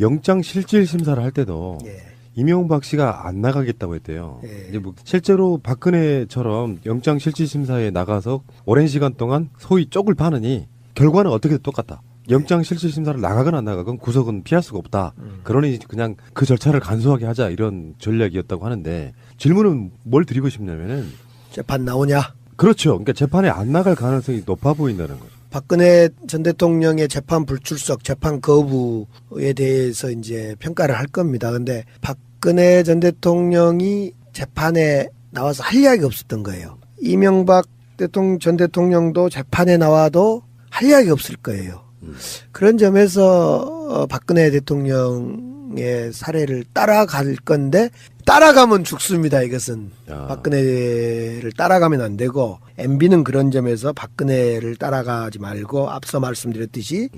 영장 실질 심사를 할 때도 예. 이명박 씨가 안 나가겠다고 했대요. 예. 이제 뭐 실제로 박근혜처럼 영장 실질 심사에 나가서 오랜 시간 동안 소위 쪽을 파느니 결과는 어떻게든 똑같다. 영장 실질 심사를 나가건 안 나가건 구속은 피할 수가 없다. 그러니 그냥 그 절차를 간소하게 하자, 이런 전략이었다고 하는데, 질문은 뭘 드리고 싶냐면은, 재판 나오냐? 그렇죠. 그러니까 재판에 안 나갈 가능성이 높아 보인다는 거죠. 박근혜 전 대통령의 재판 불출석, 재판 거부에 대해서 이제 평가를 할 겁니다. 근데 박근혜 전 대통령이 재판에 나와서 할 이야기가 없었던 거예요. 이명박 전 대통령도 재판에 나와도 할 이야기가 없을 거예요. 그런 점에서 박근혜 대통령의 사례를 따라갈 건데, 따라가면 죽습니다. 이것은 박근혜를 따라가면 안 되고, MB는 그런 점에서 박근혜를 따라가지 말고 앞서 말씀드렸듯이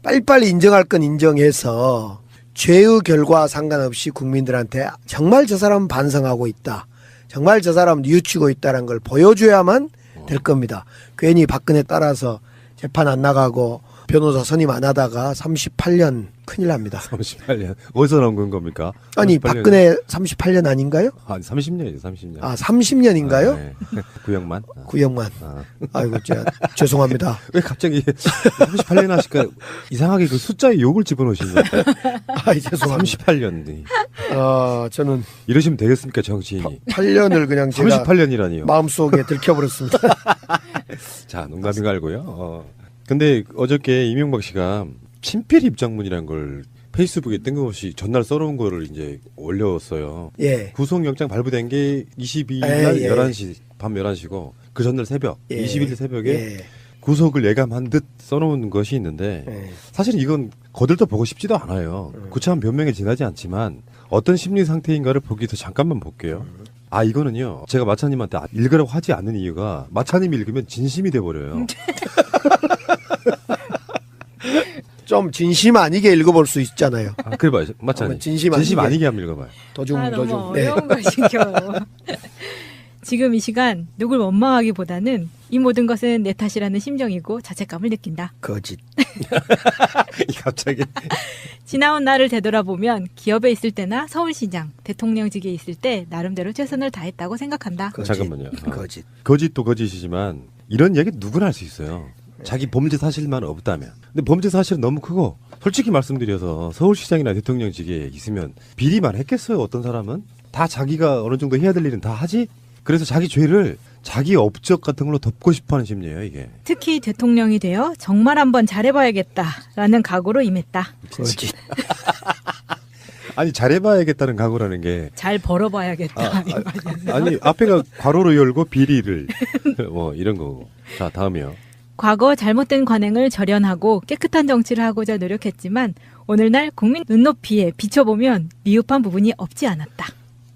빨리빨리 인정할 건 인정해서 죄의 결과와 상관없이 국민들한테 정말 저 사람은 반성하고 있다, 정말 저 사람은 뉘우치고 있다는 걸 보여줘야만 될 겁니다. 괜히 박근혜 따라서 재판 안 나가고 변호사 선임 안 하다가 38년 큰일 납니다. 38년. 어디서 나온 겁니까? 아니 38년. 박근혜 38년 아닌가요? 아, 30년이죠, 30년. 아 30년인가요? 네. 구형만. 구형만. 아이고 제가 죄송합니다. 왜 갑자기 38년 하실까? 이상하게 그 숫자에 욕을 집어넣으신 것 같아요. 아 죄송합니다. 38년. 저는 이러시면 되겠습니까, 정치인이? 8년을 그냥 제가 38년이라니요. 마음속에 들켜버렸습니다. 자, 농담인 거 알고요. 근데 어저께 이명박 씨가 친필 입장문이라는 걸 페이스북에 뜬금없이 전날 써놓은 거를 이제 올렸어요. 예. 구속영장 발부된 게 22일 날 예. 11시, 밤 11시고 그 전날 새벽, 예. 20일 새벽에 예. 구속을 예감한 듯 써놓은 것이 있는데 예. 사실 이건 거들떠 보고 싶지도 않아요. 구차한 변명에 지나지 않지만 어떤 심리 상태인가를 보기 위해서 잠깐만 볼게요. 아, 이거는요, 제가 마차님한테 읽으라고 하지 않는 이유가 마차님이 읽으면 진심이 돼버려요. 좀 진심 아니게 읽어볼 수 있잖아요. 아, 그래 봐요, 마차님. 진심 아니게 한번 읽어봐요. 도중. 너무 어려운 걸 시켜. 지금 이 시간 누굴 원망하기보다는 이 모든 것은 내 탓이라는 심정이고 자책감을 느낀다. 거짓. 갑자기. 지나온 날을 되돌아보면 기업에 있을 때나 서울시장, 대통령직에 있을 때 나름대로 최선을 다했다고 생각한다. 거짓. 잠깐만요. 거짓. 거짓도 거짓이지만 이런 얘기 누구나 할 수 있어요. 자기 범죄 사실만 없다면. 근데 범죄 사실은 너무 크고, 솔직히 말씀드려서 서울시장이나 대통령직에 있으면 비리만 했겠어요. 어떤 사람은 다 자기가 어느 정도 해야 될 일은 다 하지. 그래서 자기 죄를 자기 업적 같은 걸로 덮고 싶어하는 심리예요, 이게. 특히 대통령이 되어 정말 한번 잘해봐야겠다라는 각오로 임했다. 거짓. 아니, 잘해봐야겠다는 각오라는 게. 잘 벌어봐야겠다. 이 말이었나요? 아니, 앞에가 괄호로 열고 비리를 뭐 이런 거고. 자, 다음이요. 과거 잘못된 관행을 절연하고 깨끗한 정치를 하고자 노력했지만 오늘날 국민 눈높이에 비춰보면 미흡한 부분이 없지 않았다.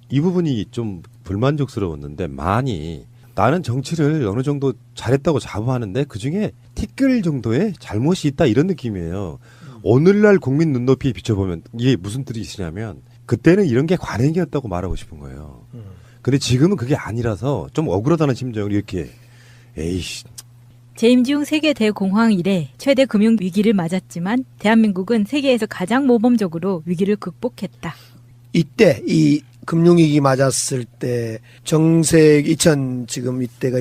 이 부분이 좀 불만족스러웠는데, 많이 나는 정치를 어느 정도 잘했다고 자부하는데 그중에 티끌 정도의 잘못이 있다, 이런 느낌이에요. 오늘날 국민 눈높이에 비춰보면 이게 무슨 뜻이 있으냐면, 그때는 이런 게 관행이었다고 말하고 싶은 거예요. 근데 지금은 그게 아니라서 좀 억울하다는 심정을 이렇게, 에이씨. 재임 중 세계 대공황 이래 최대 금융 위기를 맞았지만 대한민국은 세계에서 가장 모범적으로 위기를 극복했다. 이때 이 금융위기 맞았을 때 정세 지금 이때가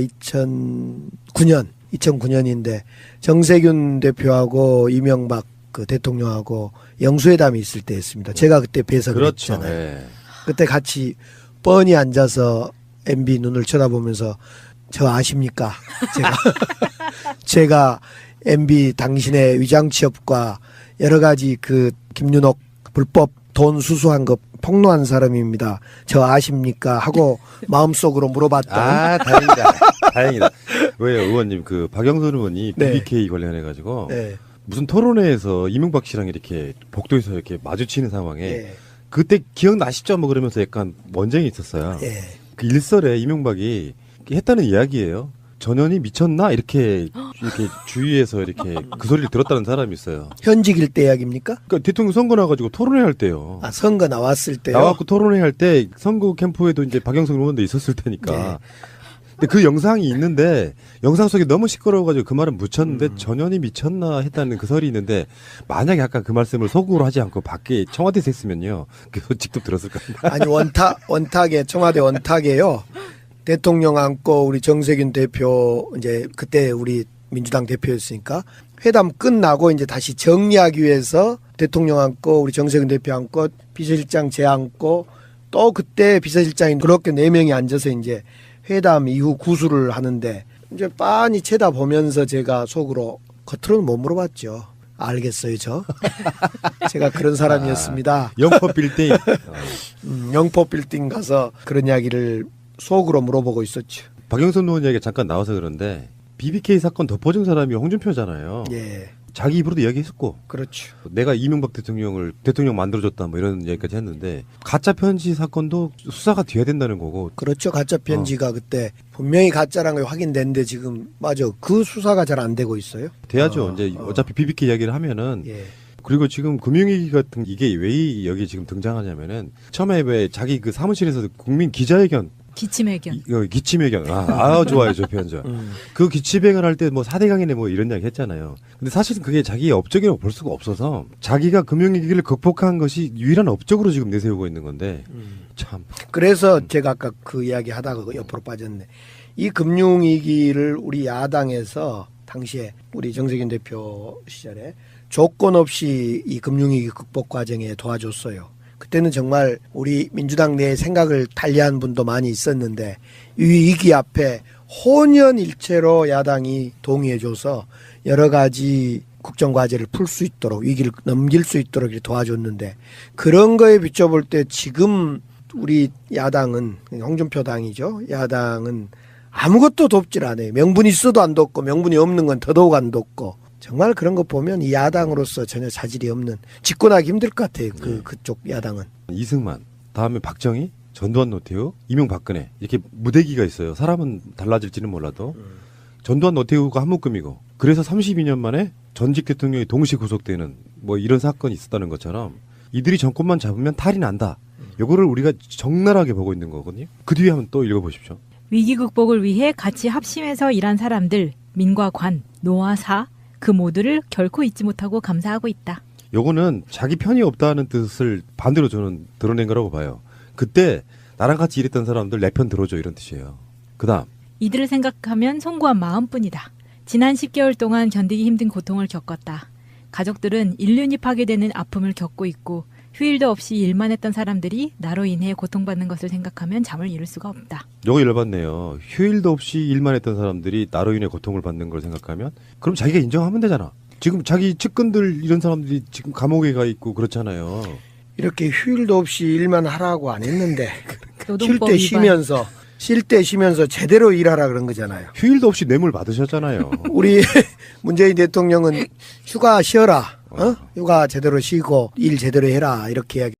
2009년인데 정세균 대표하고 이명박 그 대통령하고 영수회담이 있을 때였습니다. 제가 그때 그렇죠. 배석을 했잖아요. 예. 그때 같이 뻔히 앉아서 MB 눈을 쳐다보면서 저 아십니까? 제가 MB 당신의 위장 취업과 여러 가지 그 김윤옥 불법 돈 수수한 거 폭로한 사람입니다. 저 아십니까? 하고 마음속으로 물어봤던. 아, 다행이다. 다행이다. 왜요, 의원님? 그 박영선 의원이 네. BBK 관련해 가지고 네. 무슨 토론회에서 이명박 씨랑 이렇게 복도에서 이렇게 마주치는 상황에 예. 그때 기억나시죠? 뭐 그러면서 약간 원쟁이 있었어요. 예. 그 일설에 이명박이 했다는 이야기예요. 전현이 미쳤나? 이렇게 주위에서 이렇게 그 소리를 들었다는 사람이 있어요. 현직일 때 이야기입니까? 그러니까 대통령 선거 나가지고 토론회 할 때요. 아, 선거 나왔을 때요? 나와갖고 토론회 할 때 선거 캠프에도 이제 박영선 의원도 있었을 테니까. 네. 근데 그 영상이 있는데 영상 속에 너무 시끄러워가지고 그 말은 묻혔는데 전현이 미쳤나 했다는 그 설이 있는데 만약에 아까 그 말씀을 속으로 하지 않고 밖에 청와대에서 했으면요. 그래서 직접 들었을 겁니다. 아니 원탁에 청와대 원탁에요. 대통령 앉고 우리 정세균 대표 이제 그때 우리 민주당 대표였으니까 회담 끝나고 이제 다시 정리하기 위해서 대통령 앉고 우리 정세균 대표 앉고 비서실장 제 앉고 또 그때 비서실장이 그렇게 4명이 앉아서 이제 회담 이후 구술을 하는데 이제 빤히 쳐다보면서 제가 속으로 겉으로는 못 물어봤죠. 알겠어요, 저. 제가 그런 사람이었습니다. 영퍼 빌딩. 영포 빌딩 가서 그런 이야기를 속으로 물어보고 있었죠. 박영선 의원 이야기 잠깐 나와서 그런데 BBK 사건 덮어준 사람이 홍준표잖아요. 예, 자기 입으로도 이야기했었고 그렇죠. 내가 이명박 대통령을 대통령 만들어줬다 뭐 이런 얘기까지 했는데 가짜 편지 사건도 수사가 돼야 된다는 거고. 그렇죠. 가짜 편지가 그때 분명히 가짜라는 게 확인됐는데 지금 맞아. 그 수사가 잘 안 되고 있어요. 돼야죠. 이제 어차피 BBK 이야기를 하면은 예. 그리고 지금 금융위기 같은 이게 왜 여기 지금 등장하냐면은 처음에 왜 자기 그 사무실에서 국민 기자회견 기침회견. 기침회견. 좋아요, 저 표현 좋아. 그 기침회견 할 때 뭐 4대 강인에 뭐 이런 이야기 했잖아요. 근데 사실은 그게 자기의 업적이라고 볼 수가 없어서 자기가 금융위기를 극복한 것이 유일한 업적으로 지금 내세우고 있는 건데 참. 그래서 제가 아까 그 이야기 하다가 옆으로 빠졌네. 이 금융위기를 우리 야당에서 당시에 우리 정세균 대표 시절에 조건 없이 이 금융위기 극복 과정에 도와줬어요. 그때는 정말 우리 민주당 내에 생각을 달리한 분도 많이 있었는데 이 위기 앞에 혼연일체로 야당이 동의해줘서 여러 가지 국정과제를 풀 수 있도록 위기를 넘길 수 있도록 이렇게 도와줬는데 그런 거에 비춰볼 때 지금 우리 야당은 홍준표 당이죠. 야당은 아무것도 돕질 않아요. 명분이 있어도 안 돕고 명분이 없는 건 더더욱 안 돕고 정말 그런 거 보면 이 야당으로서 전혀 자질이 없는 집권하기 힘들 것 같아요. 그쪽 야당은. 이승만, 다음에 박정희, 전두환 노태우, 이명박근혜 이렇게 무대기가 있어요. 사람은 달라질지는 몰라도 전두환 노태우가 한 묶음이고 그래서 32년 만에 전직 대통령이 동시에 구속되는 뭐 이런 사건이 있었다는 것처럼 이들이 정권만 잡으면 탈이 난다. 요거를 우리가 적나라하게 보고 있는 거거든요. 그 뒤에 한번 또 읽어보십시오. 위기 극복을 위해 같이 합심해서 일한 사람들, 민과 관, 노와 사, 그 모두를 결코 잊지 못하고 감사하고 있다. 요거는 자기 편이 없다는 뜻을 반대로 저는 드러낸 거라고 봐요. 그때 나랑 같이 일했던 사람들 내 편 들어줘 이런 뜻이에요. 그다음 이들을 생각하면 송구한 마음뿐이다. 지난 10개월 동안 견디기 힘든 고통을 겪었다. 가족들은 인륜이 파괴되는 아픔을 겪고 있고 휴일도 없이 일만 했던 사람들이 나로 인해 고통받는 것을 생각하면 잠을 이룰 수가 없다. 요거 열받네요. 휴일도 없이 일만 했던 사람들이 나로 인해 고통을 받는 걸 생각하면 그럼 자기가 인정하면 되잖아. 지금 자기 측근들 이런 사람들이 지금 감옥에 가 있고 그렇잖아요. 이렇게 휴일도 없이 일만 하라고 안 했는데 노동법 쉴 때 쉬면서 제대로 일하라 그런 거잖아요. 휴일도 없이 뇌물 받으셨잖아요. 우리 문재인 대통령은 휴가 쉬어라. 휴가 제대로 쉬고 일 제대로 해라 이렇게 이야기.